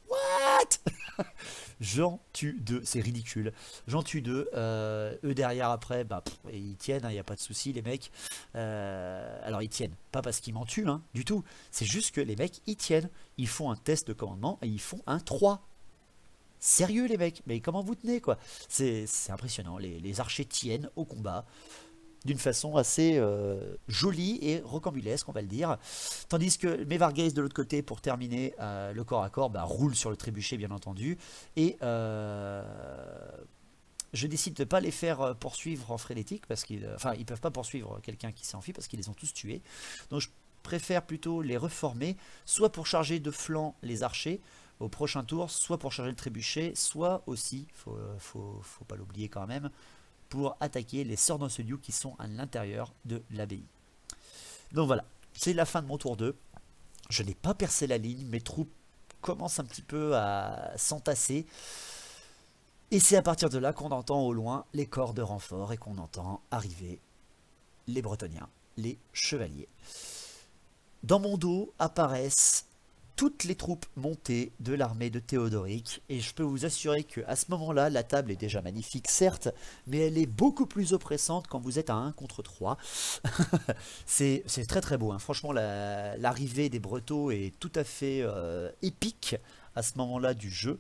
What? J'en tue 2, c'est ridicule. J'en tue 2. Eux derrière après, bah, ils tiennent, il n'y a pas de souci les mecs. Alors ils tiennent, pas parce qu'ils m'en tuent, hein, du tout. C'est juste que les mecs, ils tiennent. Ils font un test de commandement et ils font un 3. Sérieux les mecs, mais comment vous tenez quoi? C'est impressionnant, les archers tiennent au combat d'une façon assez jolie et rocambolesque, on va le dire. Tandis que mes Vargeist de l'autre côté, pour terminer le corps à corps, bah, roulent sur le trébuchet bien entendu. Et je décide de ne pas les faire poursuivre en frénétique, parce qu'ils ils peuvent pas poursuivre quelqu'un qui s'est enfui, parce qu'ils les ont tous tués. Donc je préfère plutôt les reformer, soit pour charger de flanc les archers au prochain tour, soit pour charger le trébuchet, soit aussi, faut pas l'oublier quand même, pour attaquer les sorts d'Anceliou qui sont à l'intérieur de l'abbaye. Donc voilà, c'est la fin de mon tour 2. Je n'ai pas percé la ligne, mes troupes commencent un petit peu à s'entasser. Et c'est à partir de là qu'on entend au loin les corps de renfort et qu'on entend arriver les Bretoniens, les chevaliers. Dans mon dos apparaissent toutes les troupes montées de l'armée de Théodoric, et je peux vous assurer qu'à ce moment-là, la table est déjà magnifique, certes, mais elle est beaucoup plus oppressante quand vous êtes à 1 contre 3. C'est très très beau, hein. Franchement, l'arrivée des Bretons est tout à fait épique à ce moment-là du jeu.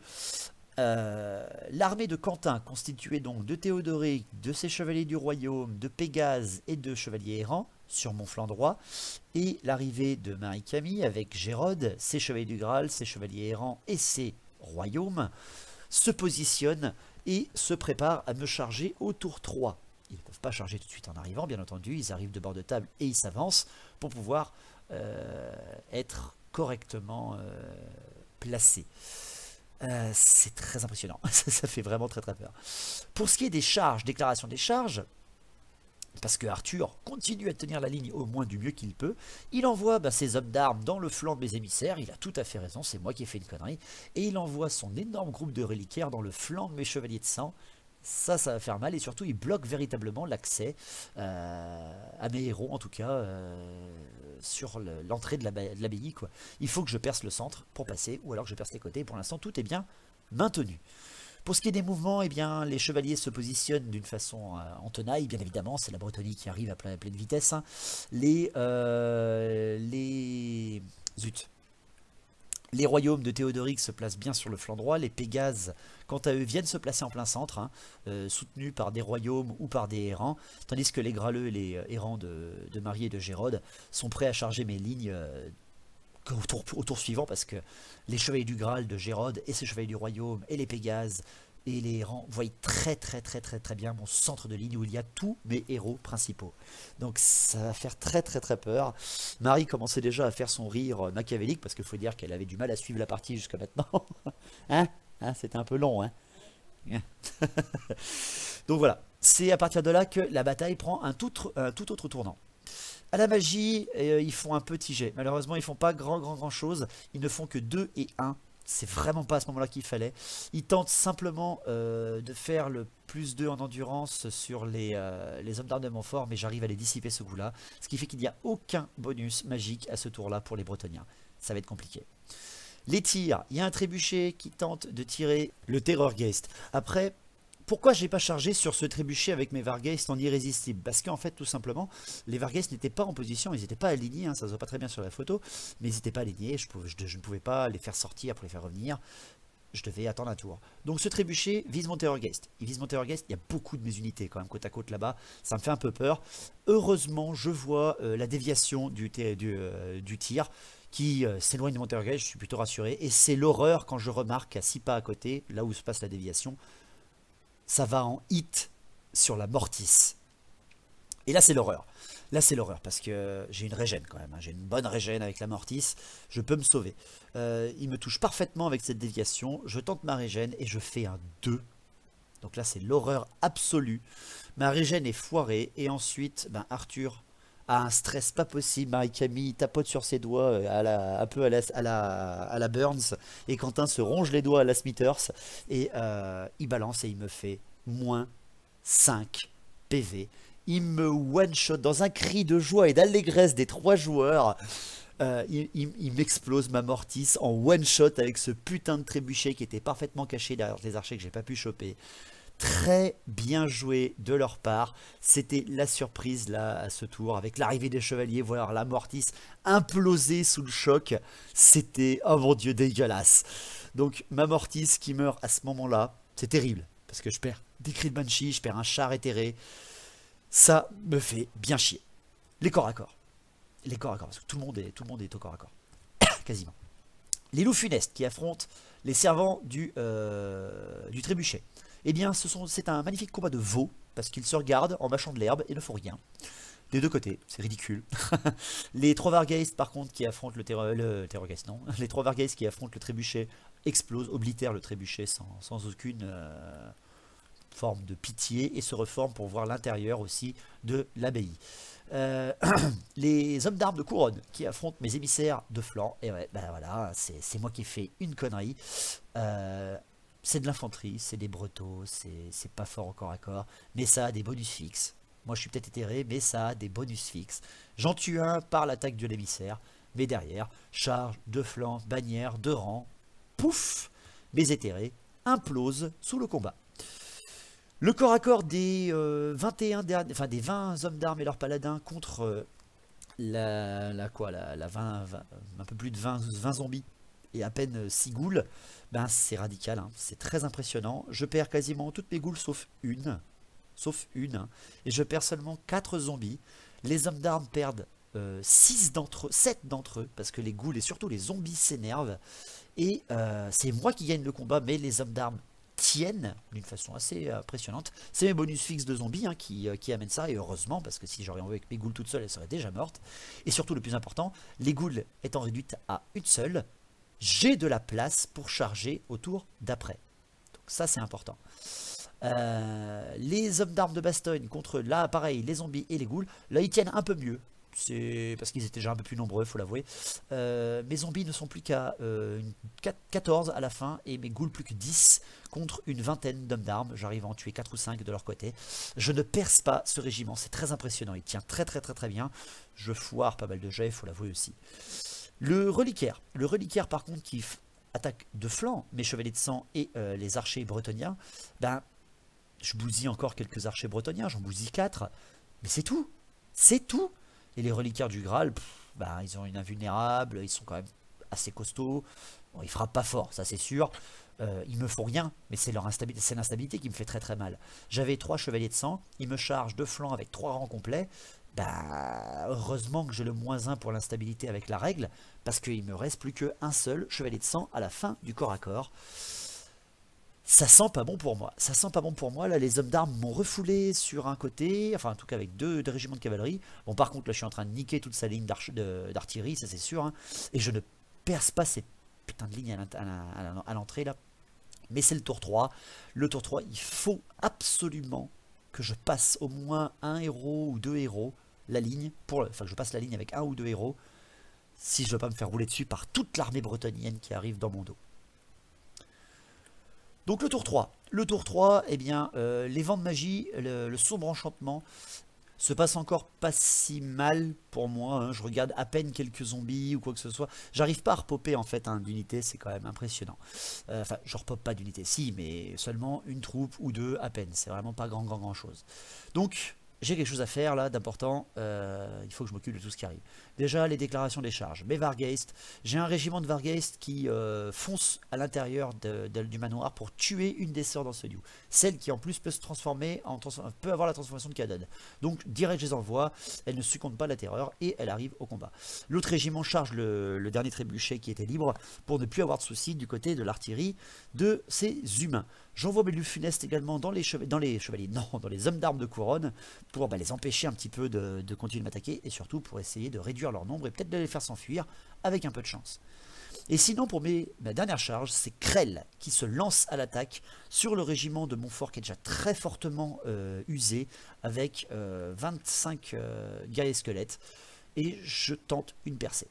L'armée de Quentin, constituée donc de Théodoric, de ses chevaliers du royaume, de Pégase et de chevaliers errants, sur mon flanc droit, et l'arrivée de Marie-Camille avec Gérode, ses chevaliers du Graal, ses chevaliers errants et ses royaumes, se positionne et se prépare à me charger au tour 3. Ils ne peuvent pas charger tout de suite en arrivant, bien entendu. Ils arrivent de bord de table et ils s'avancent pour pouvoir être correctement placés. C'est très impressionnant. Ça fait vraiment très très peur. Pour ce qui est des charges, déclaration des charges, parce que Arthur continue à tenir la ligne au moins du mieux qu'il peut, il envoie ses hommes d'armes dans le flanc de mes émissaires, il a tout à fait raison, c'est moi qui ai fait une connerie, et il envoie son énorme groupe de reliquaires dans le flanc de mes chevaliers de sang. Ça va faire mal, et surtout il bloque véritablement l'accès à mes héros, en tout cas sur l'entrée de l'abbaye. Il faut que je perce le centre pour passer, ou alors que je perce les côtés. Pour l'instant tout est bien maintenu. Pour ce qui est des mouvements, eh bien, les chevaliers se positionnent d'une façon en tenaille, bien évidemment, c'est la Bretonie qui arrive à pleine vitesse. Hein. Les royaumes de Théodoric se placent bien sur le flanc droit, les Pégases, quant à eux, viennent se placer en plein centre, hein, soutenus par des royaumes ou par des errants, tandis que les Graleux et les errants de Marie et de Gérode sont prêts à charger mes lignes au tour suivant, parce que les chevaliers du Graal de Gérode et ses chevaliers du royaume et les Pégases et les errants voient très bien mon centre de ligne où il y a tous mes héros principaux. Donc ça va faire très peur. Marie commençait déjà à faire son rire machiavélique, parce qu'il faut dire qu'elle avait du mal à suivre la partie jusqu'à maintenant. Hein, c'était un peu long, hein. Donc voilà, c'est à partir de là que la bataille prend un tout autre tournant. À la magie, ils font un petit jet. Malheureusement, ils font pas grand chose. Ils ne font que 2 et 1. C'est vraiment pas à ce moment-là qu'il fallait. Ils tentent simplement de faire le plus 2 en endurance sur les hommes d'armes de Montfort, mais j'arrive à les dissiper ce coup-là. Ce qui fait qu'il n'y a aucun bonus magique à ce tour-là pour les Bretoniens. Ça va être compliqué. Les tirs, il y a un trébuchet qui tente de tirer le Terrorgeist. Après, pourquoi je n'ai pas chargé sur ce trébuchet avec mes Vargeist en irrésistible? Parce qu'en fait, tout simplement, les Vargeist n'étaient pas en position, ils n'étaient pas alignés, hein, ça se voit pas très bien sur la photo, mais ils n'étaient pas alignés, je ne pouvais pas les faire sortir pour les faire revenir, je devais attendre un tour. Donc ce trébuchet vise mon Terrorgeist. Il vise mon Terrorgeist, il y a beaucoup de mes unités quand même côte à côte là-bas, ça me fait un peu peur. Heureusement, je vois la déviation du tir, qui s'éloigne de mon Terrorgeist, je suis plutôt rassuré, et c'est l'horreur quand je remarque à 6 pas à côté, là où se passe la déviation, ça va en hit sur la Mortis. Et là c'est l'horreur. Là c'est l'horreur parce que j'ai une régène quand même. Hein. J'ai une bonne régène avec la Mortis. Je peux me sauver. Il me touche parfaitement avec cette déviation. Je tente ma régène et je fais un 2. Donc là c'est l'horreur absolue. Ma régène est foirée. Et ensuite Arthur a un stress pas possible. Marie-Camille tapote sur ses doigts un peu à la Burns. Et Quentin se ronge les doigts à la Smithers. Et il balance et il me fait moins 5 PV. Il me one-shot dans un cri de joie et d'allégresse des 3 joueurs. Il m'explose ma Mortis en one-shot avec ce putain de trébuchet qui était parfaitement caché derrière des archers que j'ai pas pu choper. Très bien joué de leur part. C'était la surprise là à ce tour avec l'arrivée des chevaliers, voir la Mortis imploser sous le choc. C'était, oh mon dieu, dégueulasse. Donc ma Mortis qui meurt à ce moment-là, c'est terrible parce que je perds des cris de Banshee, je perds un char éthéré. Ça me fait bien chier. Les corps à corps. Les corps à corps, parce que tout le monde est au corps à corps. Quasiment. Les loups funestes qui affrontent les servants du trébuchet. Eh bien, c'est un magnifique combat de veaux, parce qu'ils se regardent en mâchant de l'herbe et ne font rien. Des deux côtés, c'est ridicule. Les 3 Vargeist, par contre, qui affrontent le Terrorgeist, non. Les 3 Vargeist qui affrontent le trébuchet explosent, oblitèrent le trébuchet sans aucune forme de pitié et se reforment pour voir l'intérieur aussi de l'abbaye. Les hommes d'armes de couronne qui affrontent mes émissaires de flanc, et ouais, voilà, c'est moi qui ai fait une connerie. C'est de l'infanterie, c'est des bretos, c'est pas fort au corps à corps, mais ça a des bonus fixes. Moi je suis peut-être éthéré, mais ça a des bonus fixes. J'en tue un par l'attaque de l'émissaire, mais derrière, charge, de flanc, bannière, de rang, pouf, mes éthérés implosent sous le combat. Le corps à corps des 20 hommes d'armes et leurs paladins contre un peu plus de 20 zombies et à peine 6 ghouls, c'est radical, hein, c'est très impressionnant. Je perds quasiment toutes mes ghouls sauf une, et je perds seulement 4 zombies. Les hommes d'armes perdent 7 d'entre eux, parce que les ghouls et surtout les zombies s'énervent, et c'est moi qui gagne le combat, mais les hommes d'armes tiennent d'une façon assez impressionnante. C'est mes bonus fixes de zombies qui amènent ça, et heureusement, parce que si j'aurais envoyé avec mes ghouls toutes seules, elles seraient déjà mortes. Et surtout, le plus important, les ghouls étant réduites à une seule, j'ai de la place pour charger au tour d'après. Donc ça, c'est important. Les hommes d'armes de Bastogne contre, là, pareil, les zombies et les ghouls, là, ils tiennent un peu mieux. C'est parce qu'ils étaient déjà un peu plus nombreux, faut l'avouer. Mes zombies ne sont plus qu'à 14 à la fin, et mes ghouls plus que 10 contre une vingtaine d'hommes d'armes. J'arrive à en tuer 4 ou 5 de leur côté. Je ne perce pas ce régiment, c'est très impressionnant. Il tient très bien. Je foire pas mal de jets, faut l'avouer aussi. Le reliquaire par contre qui attaque de flanc mes chevaliers de sang et les archers bretoniens, ben je bousille encore quelques archers bretoniens, j'en bousille 4, mais c'est tout. C'est tout. Et les reliquaires du Graal, bah, ils ont une invulnérable, ils sont quand même assez costauds. Bon, ils frappent pas fort, ça c'est sûr. Ils me font rien, mais c'est l'instabilité qui me fait très mal. J'avais 3 chevaliers de sang, ils me chargent de flanc avec 3 rangs complets. Bah, heureusement que j'ai le -1 pour l'instabilité avec la règle, parce qu'il me reste plus qu'un seul chevalier de sang à la fin du corps à corps. Ça sent pas bon pour moi. Ça sent pas bon pour moi. Là, les hommes d'armes m'ont refoulé sur un côté, enfin en tout cas avec deux régiments de cavalerie. Bon, par contre, là, je suis en train de niquer toute sa ligne d'artillerie, ça c'est sûr. Hein. Et je ne perce pas cette putain de ligne à l'entrée là. Mais c'est le tour 3. Le tour 3, il faut absolument que je passe au moins un héros ou 2 héros la ligne, enfin que je passe la ligne avec 1 ou 2 héros, si je ne veux pas me faire rouler dessus par toute l'armée bretonienne qui arrive dans mon dos. Donc le tour 3. Le tour 3, eh bien, les vents de magie, le sombre enchantement, se passe encore pas si mal pour moi. Hein. Je regarde à peine quelques zombies ou quoi que ce soit. J'arrive pas à repopper en fait d'unité, c'est quand même impressionnant. Enfin, je repop pas d'unité, si, mais seulement une troupe ou 2 à peine. C'est vraiment pas grand chose. Donc, j'ai quelque chose à faire là d'important. Il faut que je m'occupe de tout ce qui arrive. Déjà, les déclarations des charges. Mes Vargeist. J'ai un régiment de Vargeist qui fonce à l'intérieur du manoir pour tuer une des sœurs d'Ancelioux. Celle qui en plus peut se transformer, peut avoir la transformation de Cadon. Donc, direct, je les envoie. Elle ne succombe pas à la terreur et elle arrive au combat. L'autre régiment charge le dernier trébuchet qui était libre pour ne plus avoir de soucis du côté de l'artillerie de ces humains. J'envoie mes lunes funestes également dans les chevaliers, non, dans les hommes d'armes de couronne pour les empêcher un petit peu de continuer de m'attaquer et surtout pour essayer de réduire leur nombre et peut-être de les faire s'enfuir avec un peu de chance. Et sinon, pour ma dernière charge, c'est Krell qui se lance à l'attaque sur le régiment de Montfort qui est déjà très fortement usé avec 25 guerriers squelettes et je tente une percée.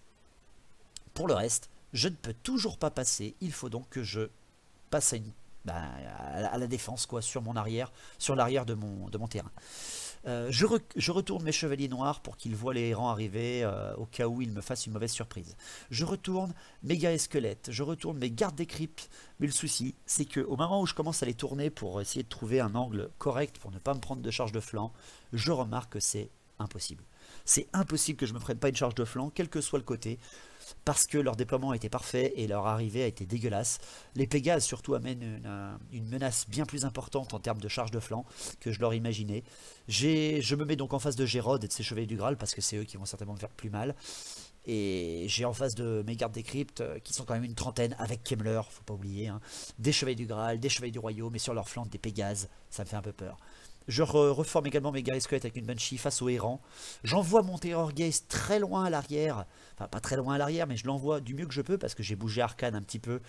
Pour le reste, je ne peux toujours pas passer, il faut donc que je passe à la défense quoi, sur mon arrière, sur l'arrière de mon terrain. Je retourne mes chevaliers noirs pour qu'ils voient les errants arriver au cas où ils me fassent une mauvaise surprise. Je retourne mes guerriers squelettes, je retourne mes gardes des cryptes, mais le souci c'est qu'au moment où je commence à les tourner pour essayer de trouver un angle correct pour ne pas me prendre de charge de flanc, je remarque que c'est impossible. C'est impossible que je ne me prenne pas une charge de flanc, quel que soit le côté, parce que leur déploiement a été parfait et leur arrivée a été dégueulasse. Les Pégases surtout amènent une menace bien plus importante en termes de charge de flanc que je leur imaginais. Je me mets donc en face de Gérode et de ses chevaliers du Graal parce que c'est eux qui vont certainement me faire plus mal. Et j'ai en face de mes gardes des cryptes qui sont quand même une trentaine avec Kemmler, faut pas oublier, hein, des chevaliers du Graal, des chevaliers du Royaume et sur leur flanc des Pégases, ça me fait un peu peur. Je reforme également mes guerriers squelettes avec une Banshee face aux errants. J'envoie mon Terror Gaze très loin à l'arrière. Enfin, pas très loin à l'arrière, mais je l'envoie du mieux que je peux parce que j'ai bougé Arcane un petit peu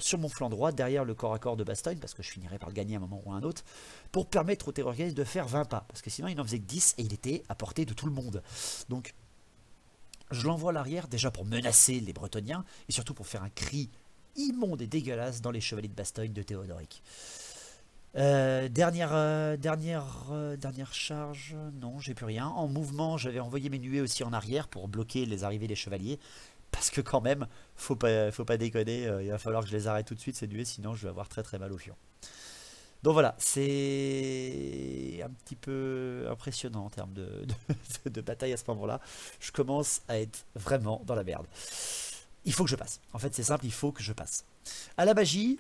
sur mon flanc droit, derrière le corps à corps de Bastogne, parce que je finirai par le gagner à un moment ou à un autre, pour permettre au Terror Gaze de faire 20 pas. Parce que sinon, il n'en faisait que 10 et il était à portée de tout le monde. Donc, je l'envoie à l'arrière déjà pour menacer les Bretoniens et surtout pour faire un cri immonde et dégueulasse dans les chevaliers de Bastogne de Théodoric. Dernière charge, non, j'ai plus rien. En mouvement, j'avais envoyé mes nuées aussi en arrière pour bloquer les arrivées des chevaliers. Parce que quand même, faut pas déconner, il va falloir que je les arrête tout de suite ces nuées, sinon je vais avoir très mal au fion. Donc voilà, c'est un petit peu impressionnant en termes de bataille à ce moment-là. Je commence à être vraiment dans la merde. Il faut que je passe. En fait, c'est simple, il faut que je passe. À la magie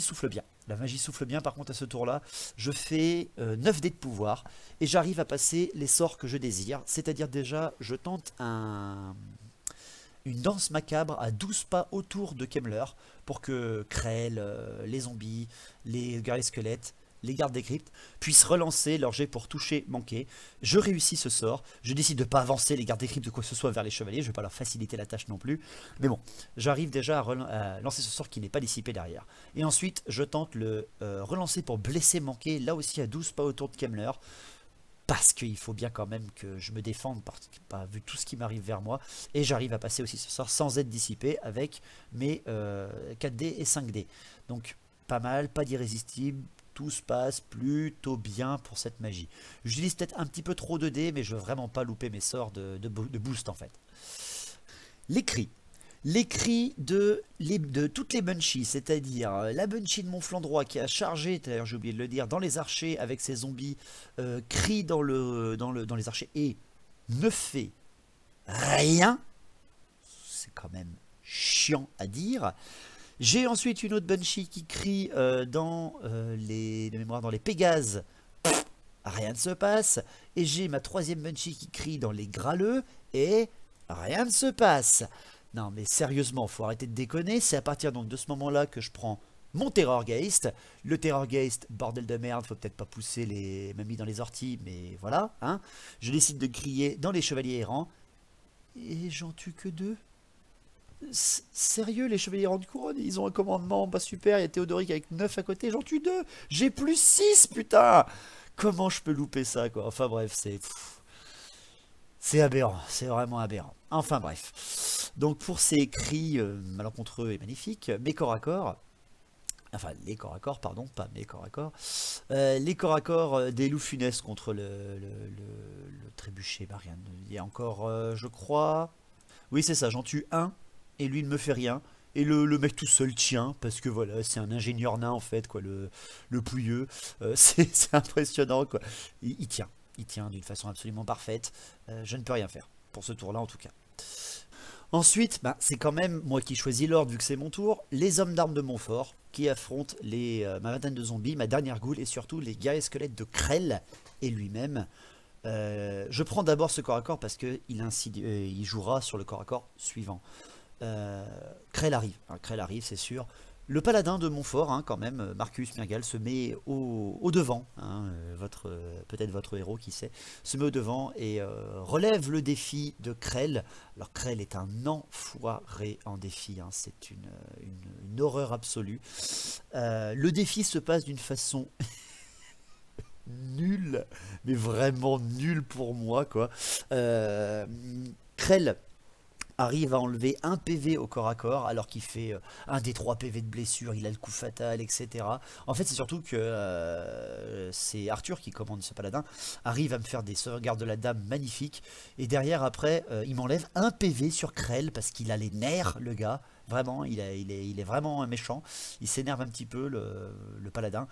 souffle bien. La magie souffle bien, par contre, à ce tour-là, je fais 9 dés de pouvoir et j'arrive à passer les sorts que je désire. C'est-à-dire déjà, je tente une une danse macabre à 12 pas autour de Kemmler pour que Krell, les zombies, les guerriers squelettes, les gardes des cryptes puissent relancer leur jet pour toucher manqué. Je réussis ce sort, je décide de ne pas avancer les gardes des cryptes de quoi que ce soit vers les chevaliers, je ne vais pas leur faciliter la tâche non plus, mais bon, j'arrive déjà à lancer ce sort qui n'est pas dissipé derrière. Et ensuite, je tente le relancer pour blesser manqué, là aussi à 12 pas autour de Kemmler, parce qu'il faut bien quand même que je me défende, vu tout ce qui m'arrive vers moi, et j'arrive à passer aussi ce sort sans être dissipé avec mes 4D et 5D. Donc pas mal, pas d'irrésistible, tout se passe plutôt bien pour cette magie. J'utilise peut-être un petit peu trop de dés, mais je veux vraiment pas louper mes sorts de boost en fait. Les cris. Les cris de toutes les Banshees, c'est-à-dire la Banshee de mon flanc droit qui a chargé, d'ailleurs j'ai oublié de le dire, dans les archers avec ses zombies, crie dans les archers et ne fait rien. C'est quand même chiant à dire. J'ai ensuite une autre Banshee qui crie dans les Pégases. Rien ne se passe. Et j'ai ma troisième Banshee qui crie dans les Graleux et rien ne se passe. Non mais sérieusement, faut arrêter de déconner. C'est à partir donc de ce moment-là que je prends mon Terrorgeist. Le Terrorgeist, bordel de merde, faut peut-être pas pousser les mamies dans les orties, mais voilà. Hein. Je décide de crier dans les Chevaliers Errants. Et j'en tue que 2. Sérieux, les Chevaliers Errants de Couronne, ils ont un commandement, bah super, il y a Théodoric avec 9 à côté, j'en tue 2. J'ai plus 6, putain. Comment je peux louper ça, quoi. Enfin bref, c'est aberrant, c'est vraiment aberrant. Enfin bref. Donc pour ces cris malencontreux et magnifiques, mes corps à corps, enfin les corps à corps, pardon, pas mes corps à corps, les corps à corps des loups funestes contre le trébuchet, Marianne. Il y a encore, je crois, oui c'est ça, j'en tue un, et lui il ne me fait rien. Et le mec tout seul tient, parce que voilà, c'est un ingénieur nain en fait, quoi, le pouilleux. C'est impressionnant, quoi. Il tient d'une façon absolument parfaite. Je ne peux rien faire, pour ce tour-là en tout cas. Ensuite, bah, c'est quand même moi qui choisis l'ordre vu que c'est mon tour. Les hommes d'armes de Montfort qui affrontent ma vingtaine de zombies, ma dernière goule et surtout les guerriers squelettes de Krell et lui-même. Je prends d'abord ce corps à corps parce qu'il il jouera sur le corps à corps suivant. Krell arrive, c'est sûr. Le paladin de Montfort, hein, quand même, Marcus Mirgal, se met au devant, hein, peut-être votre héros, qui sait, se met au devant et relève le défi de Krell. Alors Krell est un enfoiré en défi, hein, c'est une horreur absolue. Le défi se passe d'une façon nulle, mais vraiment nulle pour moi, quoi. Krell arrive à enlever un PV au corps à corps alors qu'il fait un des 3 PV de blessure, il a le coup fatal, etc. En fait c'est surtout que c'est Arthur qui commande ce paladin, arrive à me faire des sauvegardes de la dame magnifiques, et derrière après il m'enlève un PV sur Krell parce qu'il a les nerfs, le gars. Vraiment, il est vraiment méchant. Il s'énerve un petit peu, le paladin.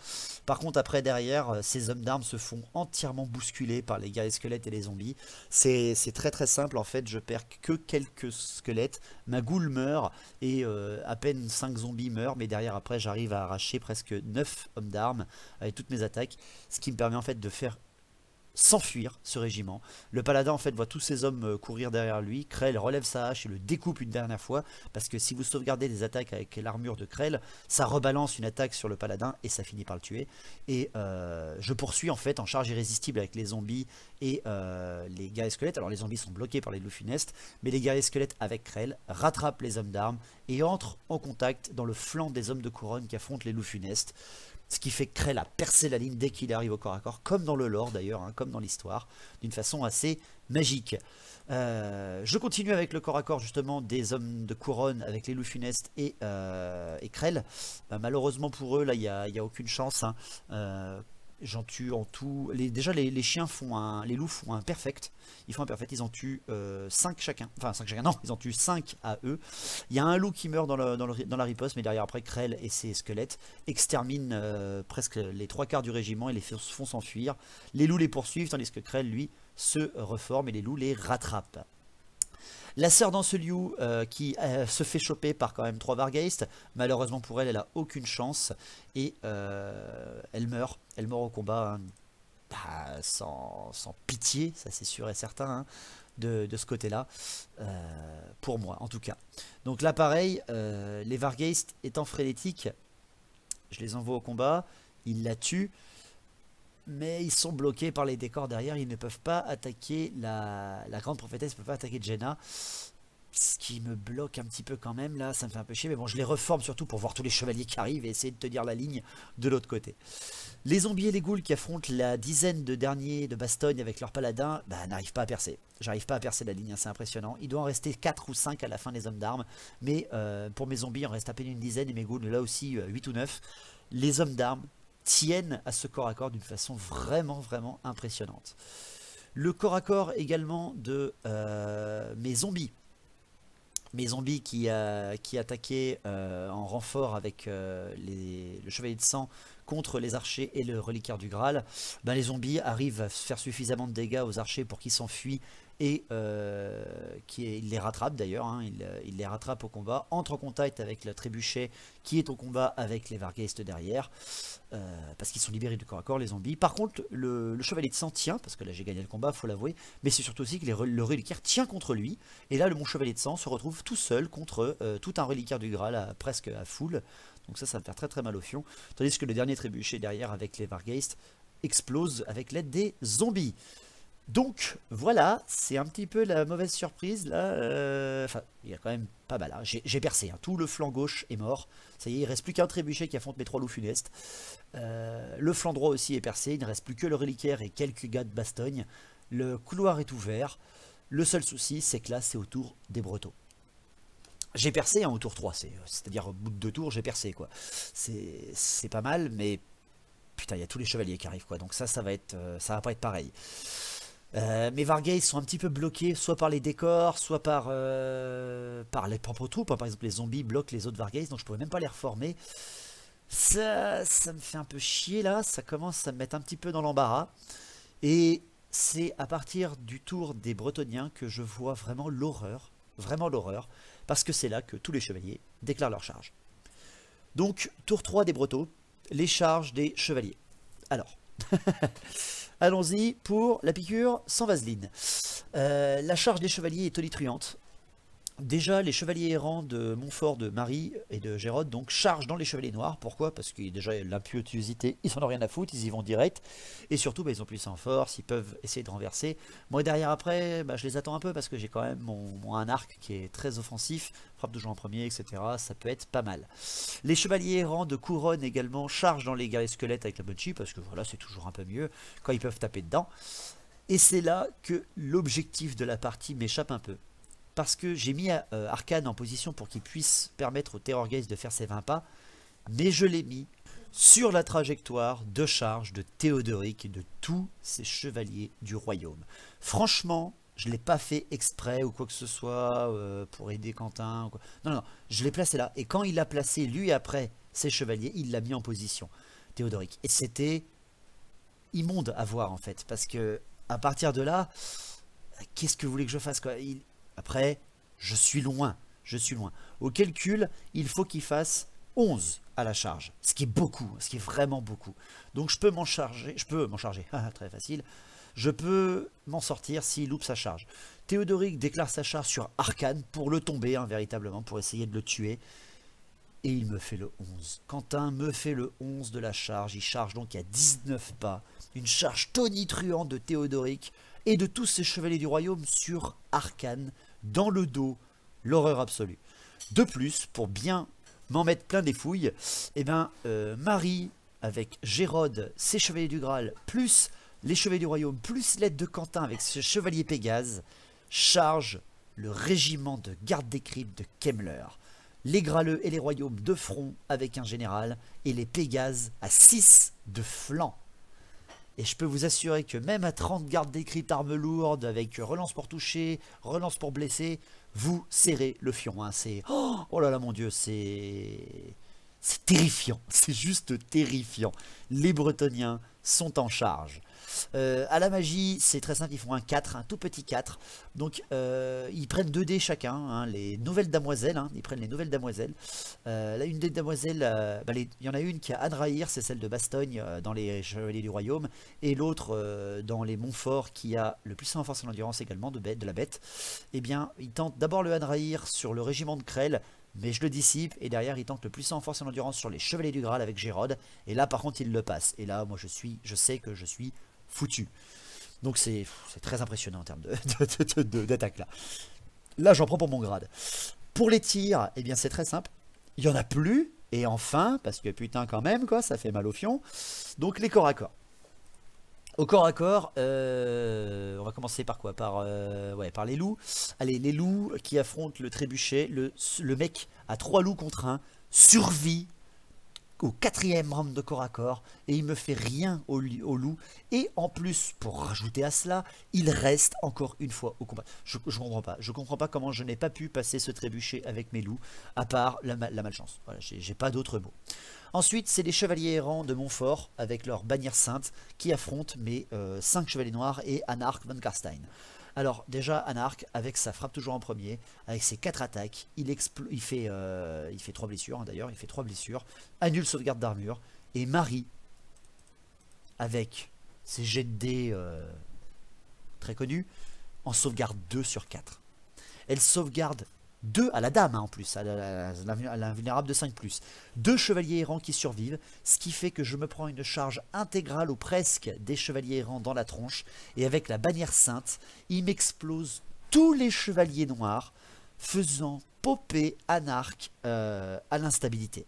Par contre, après, derrière, ces hommes d'armes se font entièrement bousculer par les guerriers squelettes et les zombies. C'est très très simple, en fait. Je perds que quelques squelettes. Ma goule meurt et à peine 5 zombies meurent. Mais derrière, après, j'arrive à arracher presque 9 hommes d'armes avec toutes mes attaques. Ce qui me permet en fait de faire s'enfuir ce régiment. Le paladin en fait voit tous ces hommes courir derrière lui. Krell relève sa hache et le découpe une dernière fois, parce que si vous sauvegardez des attaques avec l'armure de Krell, ça rebalance une attaque sur le paladin et ça finit par le tuer. Et je poursuis en fait en charge irrésistible avec les zombies et les guerriers squelettes. Alors les zombies sont bloqués par les loups funestes, mais les guerriers squelettes avec Krell rattrapent les hommes d'armes et entrent en contact dans le flanc des hommes de couronne qui affrontent les loups funestes. Ce qui fait que Krell a percé la ligne dès qu'il arrive au corps à corps, comme dans le lore d'ailleurs, hein, comme dans l'histoire, d'une façon assez magique. Je continue avec le corps à corps justement des hommes de couronne avec les loups funestes et Krell. Malheureusement pour eux, là il n'y a aucune chance. Hein. J'en tue en tout. Déjà les chiens font les loups font un perfect. Ils font un perfect, ils en tuent 5 chacun. Enfin 5 chacun, non, ils en tuent 5 à eux. Il y a un loup qui meurt dans la riposte, mais derrière après Krell et ses squelettes exterminent presque les 3 quarts du régiment et les font s'enfuir. Les loups les poursuivent, tandis que Krell lui se reforme et les loups les rattrapent. La sœur d'Anceliou qui se fait choper par quand même 3 Vargeist. Malheureusement pour elle, elle a aucune chance. Et elle meurt au combat, hein, sans pitié, ça c'est sûr et certain. Hein. de ce côté-là, pour moi en tout cas. Donc là pareil, les Vargheist étant frénétiques, je les envoie au combat, ils la tuent, mais ils sont bloqués par les décors derrière, ils ne peuvent pas attaquer la grande prophétesse, ne peut pas attaquer Jaina. Ce qui me bloque un petit peu quand même, là, ça me fait un peu chier, mais bon, je les reforme surtout pour voir tous les chevaliers qui arrivent et essayer de tenir la ligne de l'autre côté. Les zombies et les ghouls qui affrontent la dizaine de derniers de Bastogne avec leurs paladins, bah, n'arrivent pas à percer. J'arrive pas à percer la ligne, hein, c'est impressionnant. Il doit en rester 4 ou 5 à la fin des hommes d'armes, mais pour mes zombies, il en reste à peine une dizaine, et mes ghouls, là aussi, 8 ou 9. Les hommes d'armes tiennent à ce corps à corps d'une façon vraiment, vraiment impressionnante. Le corps à corps également de mes zombies. Mes zombies qui attaquaient en renfort avec le chevalier de sang contre les archers et le reliquaire du Graal, ben les zombies arrivent à faire suffisamment de dégâts aux archers pour qu'ils s'enfuient et ils les rattrapent d'ailleurs, hein, ils les rattrapent au combat, entrent en contact avec le trébuchet qui est au combat avec les Vargheist derrière, parce qu'ils sont libérés du corps à corps les zombies. Par contre le chevalier de sang tient, parce que là j'ai gagné le combat, faut l'avouer, mais c'est surtout aussi que le reliquaire tient contre lui, et là mon chevalier de sang se retrouve tout seul contre tout un reliquaire du Graal presque à full. Donc ça me fait très très mal au fion, tandis que le dernier trébuchet derrière avec les Vargheist explose avec l'aide des zombies. Donc voilà, c'est un petit peu la mauvaise surprise là, enfin il y a quand même pas mal, hein. J'ai percé, hein. Tout le flanc gauche est mort, ça y est, il ne reste plus qu'un trébuchet qui affronte mes 3 loups funestes, le flanc droit aussi est percé, il ne reste plus que le reliquaire et quelques gars de Bastogne, le couloir est ouvert, le seul souci c'est que là c'est au tour des Bretons. J'ai percé hein, au tour 3, c'est-à-dire au bout de 2 tours j'ai percé quoi, c'est pas mal, mais putain il y a tous les chevaliers qui arrivent quoi, donc ça va pas être pareil. Mes Vargheist sont un petit peu bloqués soit par les décors, soit par les propres troupes, hein. Par exemple les zombies bloquent les autres Vargheist, donc je pourrais même pas les reformer. Ça me fait un peu chier là, ça commence à me mettre un petit peu dans l'embarras. Et c'est à partir du tour des Bretoniens que je vois vraiment l'horreur, parce que c'est là que tous les chevaliers déclarent leur charge. Donc tour 3 des Bretons, les charges des chevaliers. Alors... Allons-y pour la piqûre sans vaseline. La charge des chevaliers est tonitruante. Déjà, les chevaliers errants de Montfort, de Marie et de Gérode donc chargent dans les chevaliers noirs. Pourquoi? Parce que déjà l'impétuosité, ils s'en ont rien à foutre, ils y vont direct. Et surtout, ils ont plus en force, ils peuvent essayer de renverser. Moi derrière après, je les attends un peu parce que j'ai quand même un arc qui est très offensif. Frappe de jouer en premier, etc. Ça peut être pas mal. Les chevaliers errants de Couronne également chargent dans les guerriers squelettes avec la Bunchy, parce que voilà, c'est toujours un peu mieux quand ils peuvent taper dedans. Et c'est là que l'objectif de la partie m'échappe un peu. Parce que j'ai mis Arcane en position pour qu'il puisse permettre au Terrorgeist de faire ses 20 pas, mais je l'ai mis sur la trajectoire de charge de Théodoric et de tous ces chevaliers du royaume. Franchement, je ne l'ai pas fait exprès ou quoi que ce soit pour aider Quentin. Ou quoi. Non, je l'ai placé là. Et quand il l'a placé, lui après ses chevaliers, il l'a mis en position, Théodoric. Et c'était immonde à voir en fait, parce que à partir de là, qu'est-ce que vous voulez que je fasse quoi? Après, je suis loin. Au calcul, il faut qu'il fasse 11 à la charge, ce qui est beaucoup, ce qui est vraiment beaucoup. Donc je peux m'en charger, très facile. Je peux m'en sortir s'il loupe sa charge. Théodoric déclare sa charge sur Arcane pour le tomber, hein, véritablement, pour essayer de le tuer. Et il me fait le 11. Quentin me fait le 11 de la charge. Il charge donc à 19 pas. Une charge tonitruante de Théodoric et de tous ces chevaliers du royaume sur Arcane, dans le dos, l'horreur absolue. De plus, pour bien m'en mettre plein des fouilles, Marie, avec Gérode, ses chevaliers du Graal, plus les chevaliers du royaume, plus l'aide de Quentin avec ce chevalier Pégase, charge le régiment de garde des cryptes de Kemmler. Les Graleux et les royaumes de front avec un général, et les Pégases à 6 de flanc. Et je peux vous assurer que même à 30 gardes des cryptes armes lourdes, avec relance pour toucher, relance pour blesser, vous serrez le fion. Hein. Oh là là mon dieu, c'est terrifiant, c'est juste terrifiant. Les Bretoniens sont en charge. À la magie, c'est très simple, ils font un 4, un tout petit 4. Donc ils prennent 2 dés chacun, hein, les nouvelles damoiselles, hein, ils prennent les nouvelles damoiselles. Là, une des damoiselles, il y en a une qui a Adrahir, c'est celle de Bastogne dans les Chevaliers du Royaume, et l'autre dans les Montfort qui a le plus en force et l'endurance également de la bête. Eh bien, ils tentent d'abord le Adrahir sur le régiment de Krell, mais je le dissipe, et derrière il tente le puissant en force et en endurance sur les Chevaliers du Graal avec Gérode, et là par contre il le passe, et là moi je sais que je suis foutu. Donc c'est très impressionnant en termes d'attaque là. Là j'en prends pour mon grade. Pour les tirs, eh bien c'est très simple, il n'y en a plus, et enfin, parce que putain quand même quoi, ça fait mal au fion, donc les corps à corps. Au corps à corps, on va commencer par quoi? Par les loups. Allez, les loups qui affrontent le trébuchet. Le mec à 3 loups contre 1 survit au 4e round de corps à corps et il me fait rien au loup. Et en plus, pour rajouter à cela, il reste encore une fois au combat. Je comprends pas. Je comprends pas comment je n'ai pas pu passer ce trébuchet avec mes loups, à part la malchance. Voilà, j'ai pas d'autres mots. Ensuite, c'est les chevaliers errants de Montfort avec leur bannière sainte qui affrontent mes 5 chevaliers noirs et Anarch von Karstein. Alors déjà, Anarch, avec sa frappe toujours en premier, avec ses 4 attaques, il fait 3 blessures, hein, d'ailleurs, il fait 3 blessures, annule sauvegarde d'armure, et Marie, avec ses jets de dés très connus, en sauvegarde 2 sur 4. Elle sauvegarde 2 à la dame hein, en plus, à l'invulnérable de 5+. 2 chevaliers errants qui survivent, ce qui fait que je me prends une charge intégrale ou presque des chevaliers errants dans la tronche, et avec la bannière sainte, il m'explose tous les chevaliers noirs, faisant popper Anarch à l'instabilité.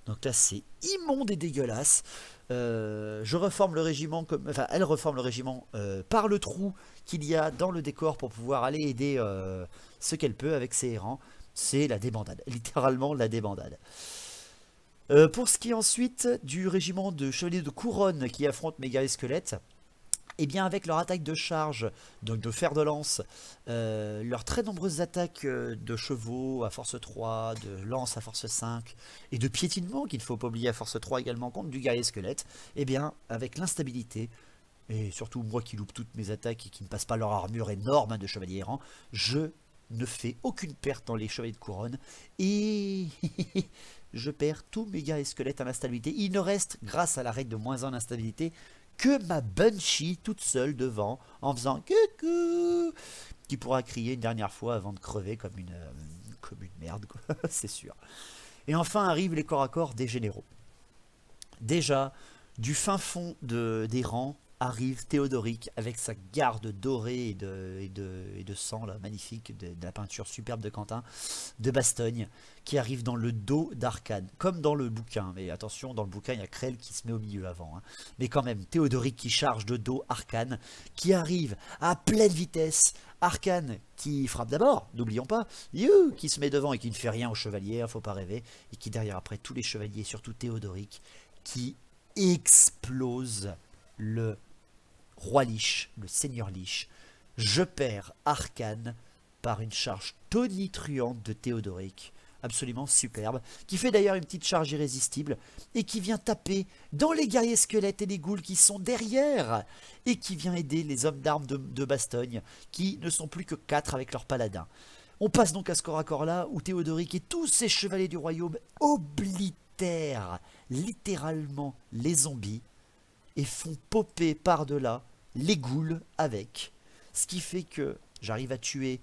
Donc là c'est immonde et dégueulasse. Je reforme le régiment, elle reforme le régiment par le trou qu'il y a dans le décor pour pouvoir aller aider ce qu'elle peut avec ses errants. C'est la débandade, littéralement la débandade. Pour ce qui est ensuite du régiment de chevaliers de couronne qui affrontent mes guerriers squelettes, et bien avec leur attaque de charge, donc de fer de lance, leurs très nombreuses attaques de chevaux à force 3, de lance à force 5, et de piétinement qu'il ne faut pas oublier à force 3 également contre du guerrier squelette, et bien avec l'instabilité, et surtout moi qui loupe toutes mes attaques et qui ne passe pas leur armure énorme hein, de chevalier errant, je ne fais aucune perte dans les chevaliers de couronne, et je perds tous mes guerriers squelettes en instabilité. Il ne reste, grâce à la règle de -1 d'instabilité, que ma Banshee toute seule devant, en faisant coucou, qui pourra crier une dernière fois avant de crever comme une merde, c'est sûr. Et enfin arrivent les corps à corps des généraux. Déjà, du fin fond des rangs, arrive Théodoric avec sa garde dorée et de sang là, magnifique, de la peinture superbe de Quentin, de Bastogne, qui arrive dans le dos d'Arcane, comme dans le bouquin. Mais attention, dans le bouquin, il y a Krell qui se met au milieu avant. Hein. Mais quand même, Théodoric qui charge de dos Arcane, qui arrive à pleine vitesse. Arcane qui frappe d'abord, n'oublions pas, qui se met devant et qui ne fait rien aux chevaliers, faut pas rêver, et qui derrière après tous les chevaliers, surtout Théodoric, qui explose le Roi Lich, le Seigneur Lich. Je perds Arcane par une charge tonitruante de Théodoric, absolument superbe, qui fait d'ailleurs une petite charge irrésistible et qui vient taper dans les guerriers squelettes et les ghouls qui sont derrière et qui vient aider les hommes d'armes de Bastogne qui ne sont plus que 4 avec leur paladin. On passe donc à ce corps à corps là où Théodoric et tous ses chevaliers du royaume oblitèrent littéralement les zombies et font popper par-delà les ghouls avec. Ce qui fait que j'arrive à tuer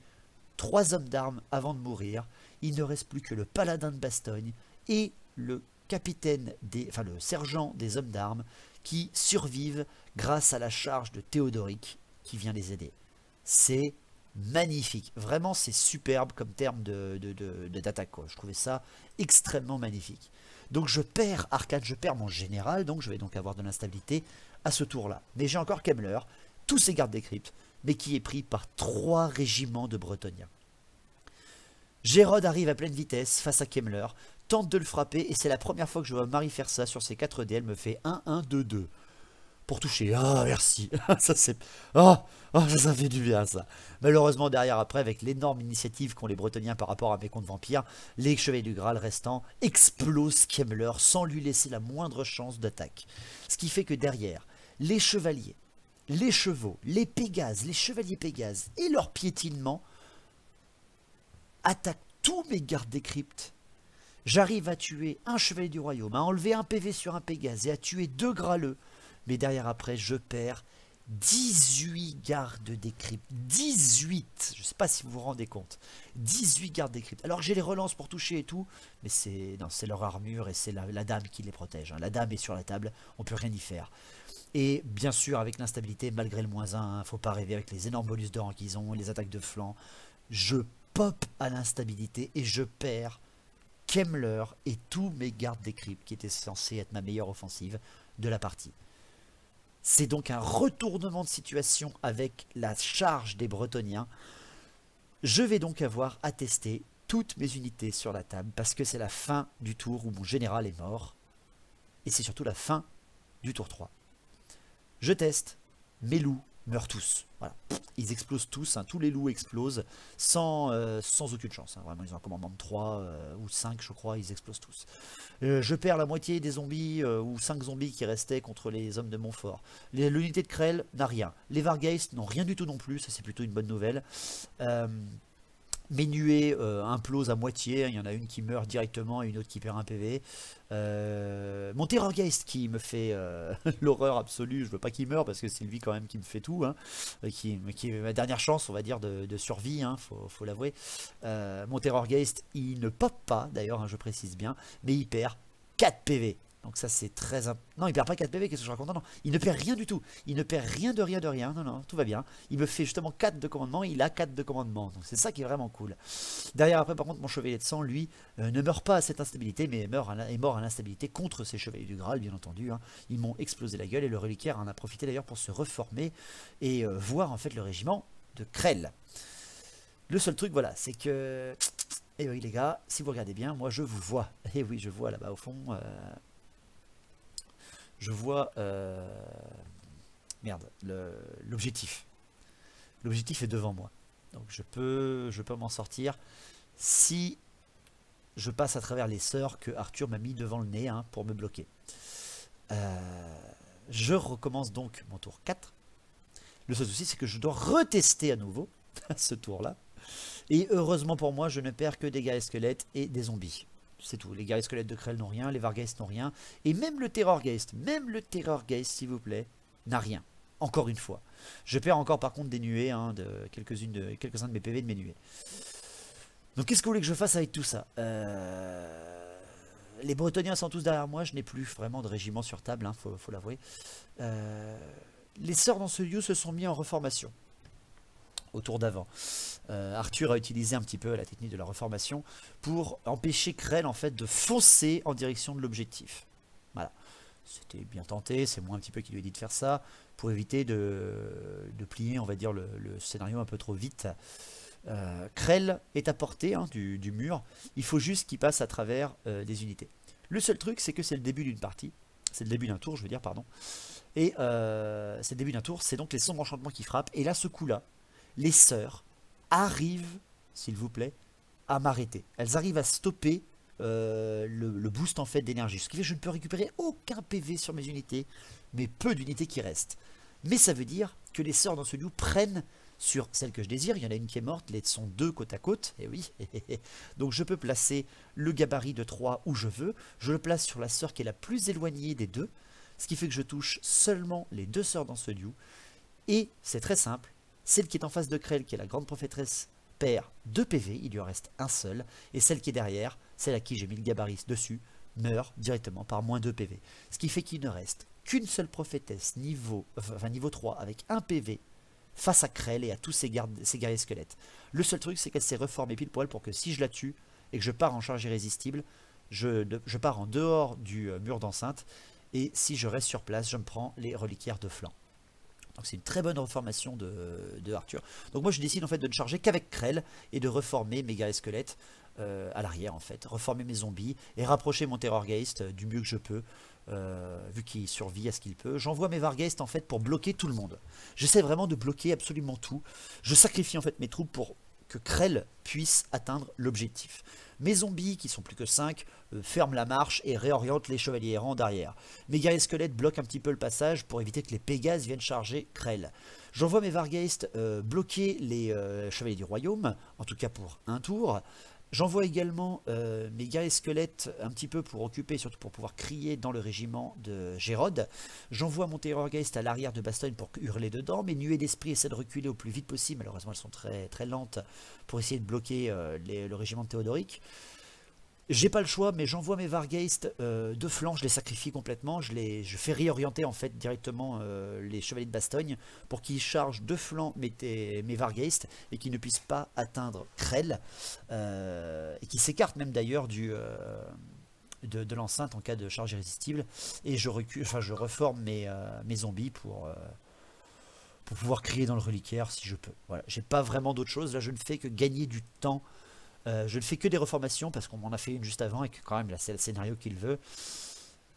3 hommes d'armes avant de mourir. Il ne reste plus que le paladin de Bastogne et le capitaine le sergent des hommes d'armes qui survivent grâce à la charge de Théodoric qui vient les aider. C'est magnifique. Vraiment, c'est superbe comme terme d'attaque. Je trouvais ça extrêmement magnifique. Donc je perds Arcane, je perds mon général, donc je vais donc avoir de l'instabilité à ce tour-là. Mais j'ai encore Kemmler, tous ces gardes des cryptes, mais qui est pris par 3 régiments de Bretoniens. Gérode arrive à pleine vitesse face à Kemmler, tente de le frapper, et c'est la première fois que je vois Marie faire ça sur ses 4 dés, elle me fait 1-1-2-2. pour toucher. Ah, merci. Ça, c'est... Ah, ah, ça fait du bien, ça. Malheureusement, derrière, après, avec l'énorme initiative qu'ont les Bretoniens par rapport à mes contre vampires, les chevaliers du Graal restants explosent Kemmler sans lui laisser la moindre chance d'attaque. Ce qui fait que derrière, les chevaliers, les chevaux, les Pégases, les chevaliers Pégases et leur piétinement attaquent tous mes gardes des cryptes. J'arrive à tuer un chevalier du royaume, à enlever un PV sur un Pégase et à tuer 2 graleux. Mais derrière après, je perds 18 gardes des cryptes. 18. Je ne sais pas si vous vous rendez compte. 18 gardes des cryptes. Alors que j'ai les relances pour toucher et tout, mais c'est leur armure et c'est la dame qui les protège. Hein. La dame est sur la table, on ne peut rien y faire. Et bien sûr, avec l'instabilité, malgré le -1, hein, faut pas rêver avec les énormes bonus de rang qu'ils ont et les attaques de flanc. Je pop à l'instabilité et je perds Kemmler et tous mes gardes des cryptes qui étaient censés être ma meilleure offensive de la partie. C'est donc un retournement de situation avec la charge des Bretoniens. Je vais donc avoir à tester toutes mes unités sur la table parce que c'est la fin du tour où mon général est mort. Et c'est surtout la fin du tour 3. Je teste, mes loups meurent tous. Voilà. Ils explosent tous, hein. Tous les loups explosent sans aucune chance. Hein. Vraiment, ils ont un commandement de 3 ou 5, je crois, ils explosent tous. Je perds la moitié des zombies ou 5 zombies qui restaient contre les hommes de Montfort. L'unité de Krell n'a rien. Les Vargeist n'ont rien du tout non plus, ça c'est plutôt une bonne nouvelle. Mes nuées implosent à moitié, il y en a une qui meurt directement et une autre qui perd un PV. Mon Terrorgeist qui me fait l'horreur absolue, je veux pas qu'il meure parce que c'est lui quand même qui me fait tout, hein, qui est ma dernière chance on va dire de survie, hein, faut l'avouer. Mon Terrorgeist il ne pop pas d'ailleurs, hein, je précise bien, mais il perd 4 PV. Donc ça c'est très... Non, il perd pas 4 PV, qu'est-ce que je raconte? Non, il ne perd rien du tout. Il ne perd rien de rien de rien. Non, non, tout va bien. Il me fait justement 4 de commandement, il a 4 de commandement. Donc c'est ça qui est vraiment cool. Derrière après par contre mon chevalier de sang, lui, ne meurt pas à cette instabilité, mais est mort à l'instabilité contre ses chevaliers du Graal, bien entendu. Hein. Ils m'ont explosé la gueule et le reliquaire en a profité d'ailleurs pour se reformer et voir en fait le régiment de Krell. Le seul truc, voilà, c'est que... Et oui les gars, si vous regardez bien, moi je vous vois. Et oui, je vois là-bas au fond... Je vois merde, l'objectif. L'objectif est devant moi. Donc je peux m'en sortir si je passe à travers les sœurs que Arthur m'a mis devant le nez, hein, pour me bloquer. Je recommence donc mon tour 4. Le seul souci c'est que je dois retester à nouveau ce tour-là. Et heureusement pour moi, je ne perds que des guerriers squelettes et des zombies. C'est tout, les guerriers squelettes de Krell n'ont rien, les Vargeist n'ont rien, et même le Terrorgeist, s'il vous plaît, n'a rien, encore une fois. Je perds encore par contre des nuées, hein, de quelques-uns de mes PV de mes nuées. Donc qu'est-ce que vous voulez que je fasse avec tout ça? Les Bretoniens sont tous derrière moi, je n'ai plus vraiment de régiment sur table, hein, faut l'avouer. Les sœurs dans ce lieu se sont mis en reformation. Au tour d'avant. Arthur a utilisé un petit peu la technique de la reformation pour empêcher Krell en fait de foncer en direction de l'objectif. Voilà. C'était bien tenté, c'est moi un petit peu qui lui ai dit de faire ça, pour éviter de plier, on va dire, le scénario un peu trop vite. Krell est à portée, hein, du mur, il faut juste qu'il passe à travers des unités. Le seul truc, c'est que c'est le début d'une partie, c'est le début d'un tour, je veux dire, pardon, et c'est le début d'un tour, c'est donc les sombres enchantements qui frappent, et là, ce coup-là, les sœurs arrivent, s'il vous plaît, à m'arrêter. Elles arrivent à stopper le boost en fait d'énergie. Ce qui fait que je ne peux récupérer aucun PV sur mes unités, mais peu d'unités qui restent. Mais ça veut dire que les sœurs dans ce lieu prennent sur celle que je désire. Il y en a une qui est morte, les sont 2 côte à côte. Et oui, donc je peux placer le gabarit de 3 où je veux. Je le place sur la sœur qui est la plus éloignée des deux. Ce qui fait que je touche seulement les 2 sœurs dans ce lieu. Et c'est très simple. Celle qui est en face de Krell, qui est la grande prophétresse, perd 2 PV, il lui en reste un seul. Et celle qui est derrière, celle à qui j'ai mis le gabarit dessus, meurt directement par moins 2 PV. Ce qui fait qu'il ne reste qu'une seule prophétesse niveau 3 avec 1 PV face à Krell et à tous ses guerriers squelettes. Le seul truc, c'est qu'elle s'est reformée pile pour elle pour que si je la tue et que je pars en charge irrésistible, je pars en dehors du mur d'enceinte. Et si je reste sur place, je me prends les reliquaires de flanc. Donc c'est une très bonne reformation de Arthur. Donc moi je décide en fait de ne charger qu'avec Krell et de reformer mes guerriers squelettes à l'arrière en fait, reformer mes zombies et rapprocher mon Terrorgeist du mieux que je peux, vu qu'il survit à ce qu'il peut. J'envoie mes Vargeist en fait pour bloquer tout le monde. J'essaie vraiment de bloquer absolument tout. Je sacrifie en fait mes troupes pour que Krell puisse atteindre l'objectif. Mes zombies, qui sont plus que 5, ferment la marche et réorientent les chevaliers errants derrière. Mes guerriers squelettes bloquent un petit peu le passage pour éviter que les Pégases viennent charger Krell. J'envoie mes Vargeist bloquer les chevaliers du royaume, en tout cas pour un tour. J'envoie également mes guerriers squelettes un petit peu pour occuper, surtout pour pouvoir crier dans le régiment de Gérode. J'envoie mon Terrorgeist à l'arrière de Bastogne pour hurler dedans. Mes nuées d'esprit essaient de reculer au plus vite possible. Malheureusement, elles sont très, très lentes pour essayer de bloquer le régiment de Théodoric. J'ai pas le choix, mais j'envoie mes Vargeist de flanc, je les sacrifie complètement, je fais réorienter en fait directement les chevaliers de Bastogne pour qu'ils chargent de flanc mes Vargeist et qu'ils ne puissent pas atteindre Krell et qu'ils s'écartent même d'ailleurs de l'enceinte en cas de charge irrésistible. Et je recule, enfin je reforme mes zombies pour pouvoir crier dans le reliquaire si je peux. Voilà, j'ai pas vraiment d'autre chose, là je ne fais que gagner du temps. Je ne fais que des reformations parce qu'on m'en a fait une juste avant et que quand même là c'est le scénario qu'il veut.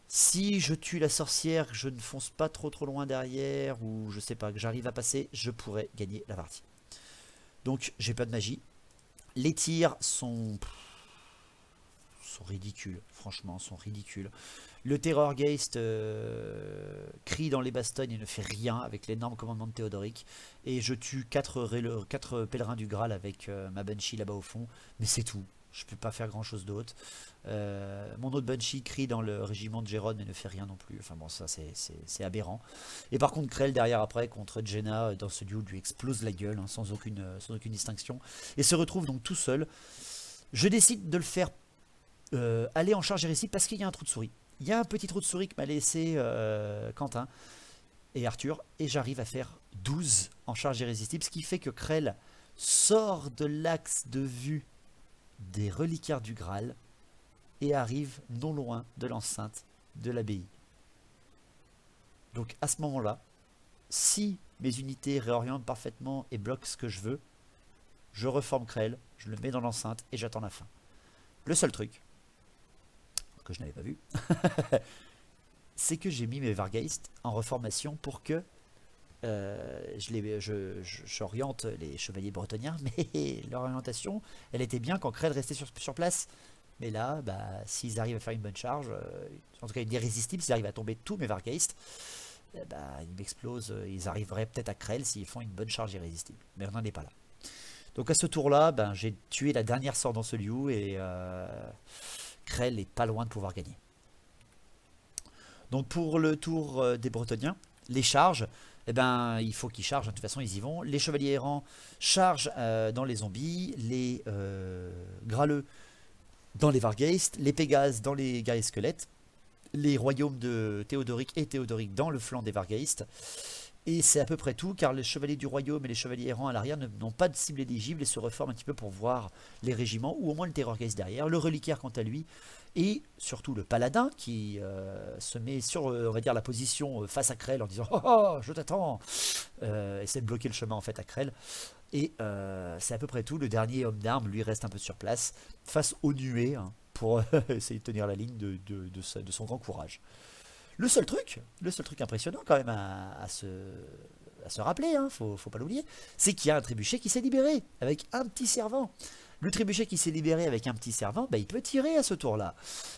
Si je tue la sorcière, que je ne fonce pas trop loin derrière ou je sais pas, que j'arrive à passer, je pourrais gagner la partie. Donc j'ai pas de magie. Les tirs sont ridicules, franchement, sont ridicules. Le Terrorgeist crie dans les bastognes et ne fait rien avec l'énorme commandement de Théodoric. Et je tue 4 pèlerins du Graal avec ma Banshee là-bas au fond. Mais c'est tout, je peux pas faire grand chose d'autre. Mon autre Banshee crie dans le régiment de Gérone mais ne fait rien non plus. Enfin bon, ça c'est aberrant. Et par contre Krell derrière après contre Jaina dans ce duel lui explose la gueule hein, sans aucune distinction. Et se retrouve donc tout seul. Je décide de le faire aller en charge irrésistible parce qu'il y a un trou de souris. Il y a un petit trou de souris que m'a laissé Quentin et Arthur. Et j'arrive à faire 12 en charge irrésistible. Ce qui fait que Krell sort de l'axe de vue des reliquaires du Graal. Et arrive non loin de l'enceinte de l'abbaye. Donc à ce moment-là, si mes unités réorientent parfaitement et bloquent ce que je veux, je reforme Krell, je le mets dans l'enceinte et j'attends la fin. Le seul truc que je n'avais pas vu, c'est que j'ai mis mes Vargeist en reformation pour que j'oriente les chevaliers bretoniens, mais leur orientation, elle était bien quand Krell restait sur place. Mais là, bah, s'ils arrivent à faire une bonne charge, en tout cas une irrésistible, s'ils arrivent à tomber tous mes Vargeist, bah, ils m'explosent, ils arriveraient peut-être à Krell s'ils font une bonne charge irrésistible. Mais on n'en est pas là. Donc à ce tour-là, ben, j'ai tué la dernière sœur dans ce lieu et Krell est pas loin de pouvoir gagner. Donc pour le tour des Bretoniens, les charges, eh ben, il faut qu'ils chargent, de toute façon ils y vont. Les chevaliers errants chargent dans les zombies, les graleux dans les Vargeist, les Pégases dans les guerriers squelettes, les royaumes de Théodoric et Théodoric dans le flanc des Vargeist. Et c'est à peu près tout, car les chevaliers du royaume et les chevaliers errants à l'arrière n'ont pas de cible éligible et se reforment un petit peu pour voir les régiments, ou au moins le Terrorgeist derrière. Le reliquaire quant à lui, et surtout le paladin qui se met sur, on va dire, la position face à Krell en disant « Oh, oh je t'attends !» essaie de bloquer le chemin en fait à Krell. Et c'est à peu près tout. Le dernier homme d'armes, lui, reste un peu sur place, face aux nuées, hein, pour essayer de tenir la ligne de son grand courage. Le seul truc impressionnant quand même à se rappeler, hein, faut pas l'oublier, c'est qu'il y a un trébuchet qui s'est libéré avec un petit servant. Le trébuchet qui s'est libéré avec un petit servant, bah, il peut tirer à ce tour-là.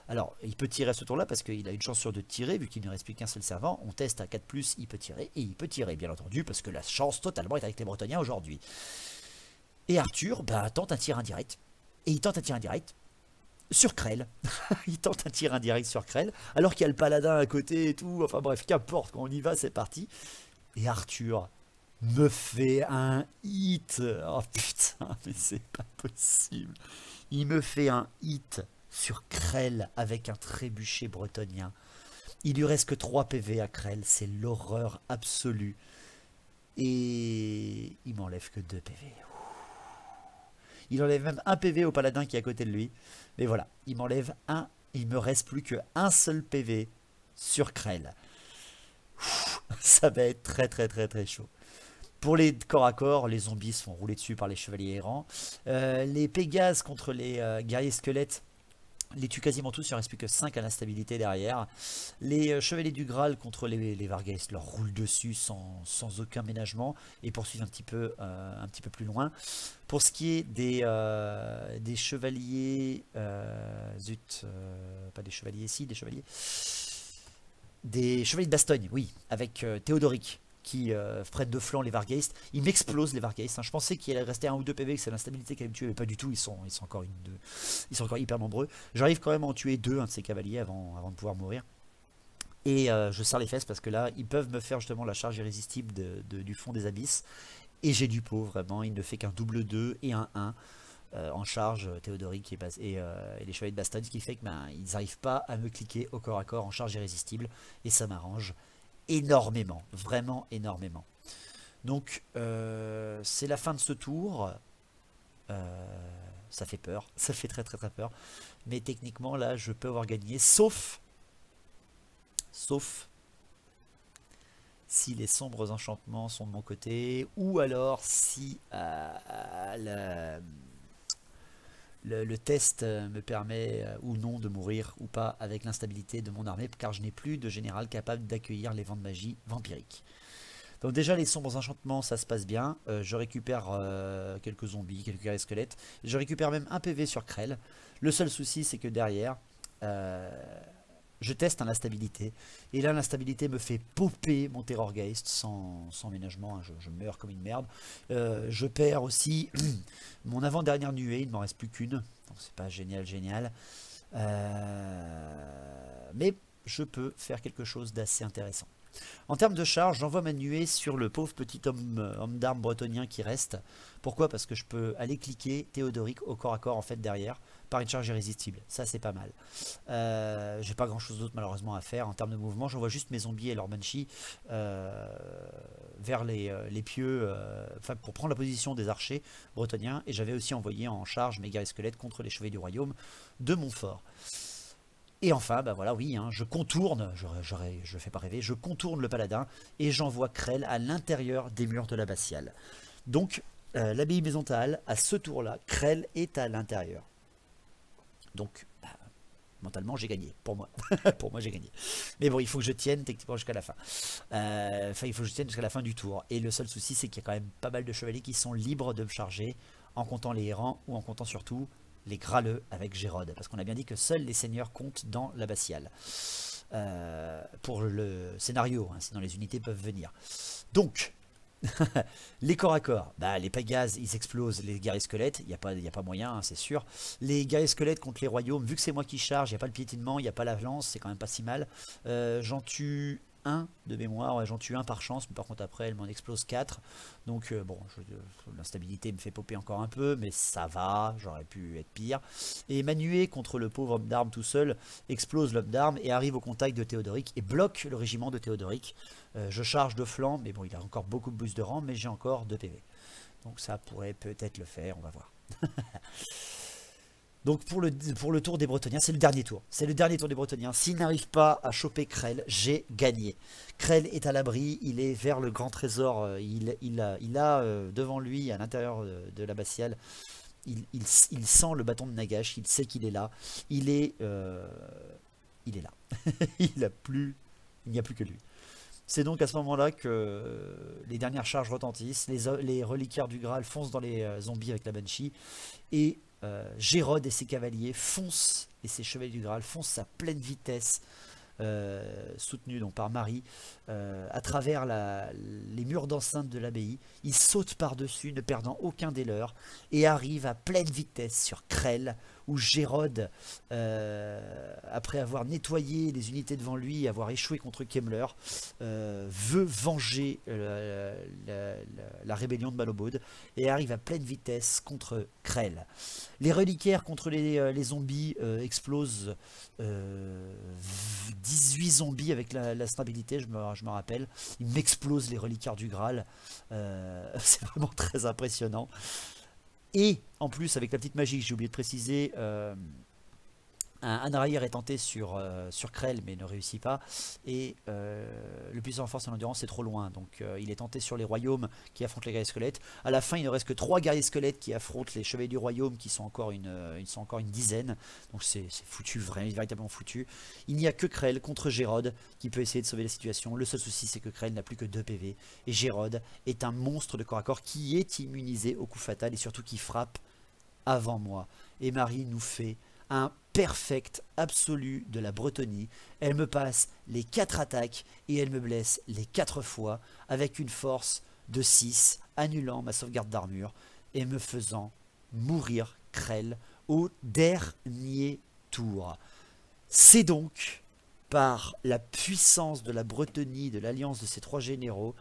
Alors, il peut tirer à ce tour-là parce qu'il a une chance sur 2 de tirer, vu qu'il ne reste plus qu'un seul servant. On teste à 4+, il peut tirer, et il peut tirer, bien entendu, parce que la chance totalement est avec les Bretoniens aujourd'hui. Et Arthur bah, tente un tir indirect. Et il tente un tir indirect sur Krell. Il tente un tir indirect sur Krell, alors qu'il y a le paladin à côté et tout. Enfin bref, qu'importe, quand on y va, c'est parti. Et Arthur me fait un hit. Oh putain, mais c'est pas possible. Il me fait un hit sur Krell avec un trébuchet bretonien. Il lui reste que 3 PV à Krell, c'est l'horreur absolue. Et il m'enlève que 2 PV. Il enlève même 1 PV au paladin qui est à côté de lui. Mais voilà, il m'enlève 1. Il me reste plus qu'un seul PV sur Krell. Ça va être très chaud. Pour les corps à corps, les zombies se font rouler dessus par les chevaliers errants. Les Pégases contre les guerriers squelettes les tuent quasiment tous, il ne reste plus que 5 à l'instabilité derrière. Les chevaliers du Graal contre les Vargheists leur roulent dessus sans aucun ménagement et poursuivent un petit peu plus loin. Pour ce qui est des chevaliers... pas des chevaliers, si, des chevaliers... Des chevaliers de Bastogne, oui, avec Théodoric qui prennent de flanc les Vargheists. Ils m'explosent les Vargheists. Hein. Je pensais qu'il allait rester 1 ou 2 PV, que c'est l'instabilité qui allait me tuer, mais pas du tout. Ils sont encore hyper nombreux. J'arrive quand même à en tuer 2 de ces cavaliers avant de pouvoir mourir. Et je serre les fesses parce que là, ils peuvent me faire justement la charge irrésistible du fond des abysses. Et j'ai du pot, vraiment. Il ne fait qu'un double 2 et un 1 en charge, Théodoric et les chevaliers de Bastogne, ce qui fait qu'ils n'arrivent pas à me cliquer au corps à corps en charge irrésistible. Et ça m'arrange énormément, vraiment énormément. Donc c'est la fin de ce tour. Ça fait peur, ça fait très peur. Mais techniquement là je peux avoir gagné, sauf si les sombres enchantements sont de mon côté, ou alors si le test me permet ou non de mourir ou pas avec l'instabilité de mon armée, car je n'ai plus de général capable d'accueillir les vents de magie vampirique. Donc déjà les sombres enchantements ça se passe bien, je récupère quelques zombies, quelques guerriers squelettes, je récupère même un PV sur Krell. Le seul souci c'est que derrière je teste l'instabilité, et là l'instabilité me fait popper mon Terrorgeist sans ménagement, hein, je meurs comme une merde. Je perds aussi mon avant-dernière nuée, il ne m'en reste plus qu'une, donc c'est pas génial. Mais je peux faire quelque chose d'assez intéressant. En termes de charge, j'envoie ma nuée sur le pauvre petit homme d'armes bretonien qui reste. Pourquoi? Parce que je peux aller cliquer Théodoric au corps à corps en fait derrière par une charge irrésistible. Ça c'est pas mal. J'ai pas grand chose d'autre malheureusement à faire en termes de mouvement. J'envoie juste mes zombies et leurs banshees vers les pieux, pour prendre la position des archers bretoniens. Et j'avais aussi envoyé en charge mes guerriers squelettes contre les chevaliers du royaume de Montfort. Et enfin, bah voilà, oui, hein, je contourne, je fais pas rêver, je contourne le paladin et j'envoie Krell à l'intérieur des murs de l'abbatiale. Donc, l'abbaye Maisontal, à ce tour-là, Krell est à l'intérieur. Donc, bah, mentalement, j'ai gagné, pour moi. Pour moi, j'ai gagné. Mais bon, il faut que je tienne techniquement jusqu'à la fin. Enfin, il faut que je tienne jusqu'à la fin du tour. Et le seul souci, c'est qu'il y a quand même pas mal de chevaliers qui sont libres de me charger, en comptant les errants ou en comptant surtout les graleux avec Gérode, parce qu'on a bien dit que seuls les seigneurs comptent dans l'abbatiale pour le scénario, hein, sinon les unités peuvent venir. Donc les corps à corps, bah, les Pégases ils explosent les guerriers squelettes, il n'y a pas moyen, hein, c'est sûr. Les guerriers squelettes contre les royaumes, vu que c'est moi qui charge, il n'y a pas le piétinement, il n'y a pas la lance, c'est quand même pas si mal. J'en tue un de mémoire, ouais, j'en tue un par chance, mais par contre après elle m'en explose 4. Donc bon, l'instabilité me fait popper encore un peu, mais ça va, j'aurais pu être pire. Et Manué contre le pauvre homme d'armes tout seul explose l'homme d'armes et arrive au contact de Théodoric et bloque le régiment de Théodoric. Je charge de flanc, mais bon il a encore beaucoup de boost de rang, mais j'ai encore 2 PV. Donc ça pourrait peut-être le faire, on va voir. Donc pour le tour des Bretoniens, c'est le dernier tour. C'est le dernier tour des Bretoniens. S'il n'arrive pas à choper Krell, j'ai gagné. Krell est à l'abri, il est vers le grand trésor. Il a devant lui, à l'intérieur de l'abbatiale, il sent le bâton de Nagash, il sait qu'il est là. Il est là. Il n'y a plus que lui. C'est donc à ce moment-là que les dernières charges retentissent. Les reliquaires du Graal foncent dans les zombies avec la Banshee. Et Gérode et ses cavaliers foncent, et ses chevaliers du Graal foncent à pleine vitesse, soutenus donc par Marie, à travers les murs d'enceinte de l'abbaye. Ils sautent par-dessus, ne perdant aucun des leurs, et arrivent à pleine vitesse sur Krell, où Gérode, après avoir nettoyé les unités devant lui et avoir échoué contre Kemmler, veut venger la rébellion de Malobod et arrive à pleine vitesse contre Krell. Les reliquaires contre les zombies explosent 18 zombies avec la stabilité, je me rappelle. Ils m'explosent les reliquaires du Graal. C'est vraiment très impressionnant. Et en plus, avec la petite magie, j'ai oublié de préciser, Un arrière est tenté sur Krell mais ne réussit pas, et le puissant en force et en endurance c'est trop loin, donc il est tenté sur les royaumes qui affrontent les guerriers squelettes. À la fin il ne reste que 3 guerriers squelettes qui affrontent les chevaliers du royaume qui sont encore ils sont encore une dizaine, donc c'est foutu, vraiment, véritablement foutu. Il n'y a que Krell contre Gérod qui peut essayer de sauver la situation. Le seul souci c'est que Krell n'a plus que 2 PV, et Gérod est un monstre de corps à corps qui est immunisé au coup fatal et surtout qui frappe avant moi. Et Marie nous fait un perfect absolu de la Bretonnie. Elle me passe les 4 attaques et elle me blesse les 4 fois avec une force de 6, annulant ma sauvegarde d'armure et me faisant mourir Krell au dernier tour. C'est donc par la puissance de la Bretonnie, de l'alliance de ces 3 généraux,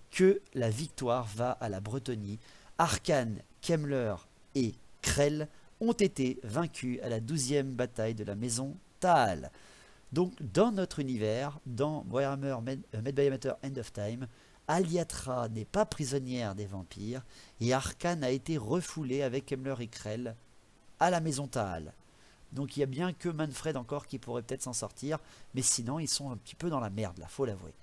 que la victoire va à la Bretonnie. Arkhan, Kemmler et Krell ont été vaincus à la 12e bataille de la maison Taal. Donc dans notre univers, dans Warhammer Made by Amateur End of Time, Aliatra n'est pas prisonnière des vampires et Arkhan a été refoulé avec Kemmler et Krell à la maison Taal. Donc il n'y a bien que Manfred encore qui pourrait peut-être s'en sortir, mais sinon ils sont un petit peu dans la merde là, faut l'avouer.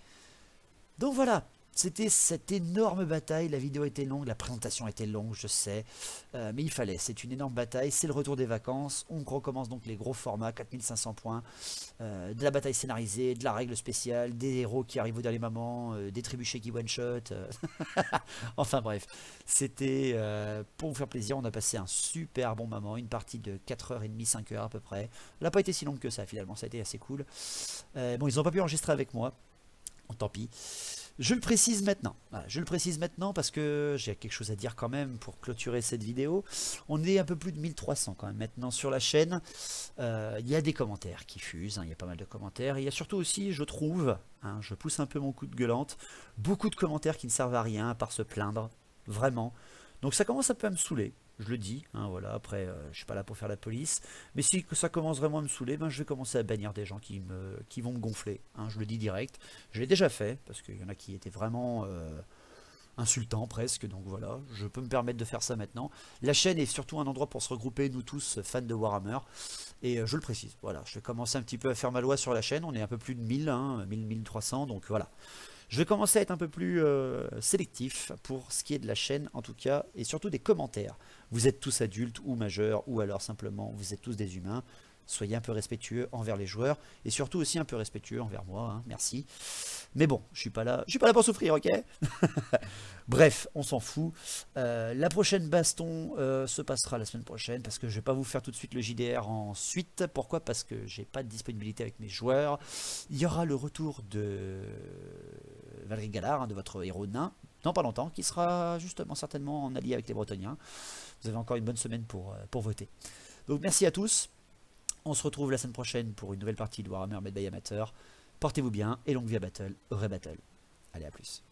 Donc voilà, c'était cette énorme bataille. La vidéo était longue, la présentation était longue, je sais, mais il fallait, c'est une énorme bataille, c'est le retour des vacances, on recommence donc les gros formats, 4500 points, de la bataille scénarisée, de la règle spéciale, des héros qui arrivent au dernier moment, des trébuchets qui one-shot, enfin bref, c'était pour vous faire plaisir. On a passé un super bon moment, une partie de 4h30, 5h à peu près, elle n'a pas été si longue que ça finalement, ça a été assez cool. Bon, ils n'ont pas pu enregistrer avec moi, tant pis. Je le précise maintenant, voilà, je le précise maintenant parce que j'ai quelque chose à dire quand même pour clôturer cette vidéo. On est un peu plus de 1300 quand même maintenant sur la chaîne. Il y a des commentaires qui fusent, hein, il y a pas mal de commentaires. Et il y a surtout aussi, je trouve, hein, je pousse un peu mon coup de gueulante, beaucoup de commentaires qui ne servent à rien à part se plaindre, vraiment. Donc ça commence un peu à me saouler. Je le dis, hein, voilà, après je suis pas là pour faire la police, mais si ça commence vraiment à me saouler, ben, je vais commencer à bannir des gens qui vont me gonfler, hein, je le dis direct. Je l'ai déjà fait, parce qu'il y en a qui étaient vraiment insultants presque, donc voilà, je peux me permettre de faire ça maintenant. La chaîne est surtout un endroit pour se regrouper, nous tous fans de Warhammer, et je le précise, voilà, je vais commencer un petit peu à faire ma loi sur la chaîne, on est un peu plus de 1000, hein, 1300, donc voilà. Je vais commencer à être un peu plus sélectif pour ce qui est de la chaîne en tout cas, et surtout des commentaires. Vous êtes tous adultes ou majeurs, ou alors simplement vous êtes tous des humains. Soyez un peu respectueux envers les joueurs, et surtout aussi un peu respectueux envers moi, hein, merci. Mais bon, je suis pas là pour souffrir, ok. Bref, on s'en fout. La prochaine baston se passera la semaine prochaine, parce que je vais pas vous faire tout de suite le JDR ensuite. Pourquoi? Parce que j'ai pas de disponibilité avec mes joueurs. Il y aura le retour de Valérie Gallard, hein, de votre héros nain, dans pas longtemps, qui sera justement certainement en allié avec les Bretoniens. Vous avez encore une bonne semaine pour voter. Donc merci à tous. On se retrouve la semaine prochaine pour une nouvelle partie de Warhammer Made by Amateur. Portez-vous bien et longue vie à Battle, au Battle. Allez, à plus.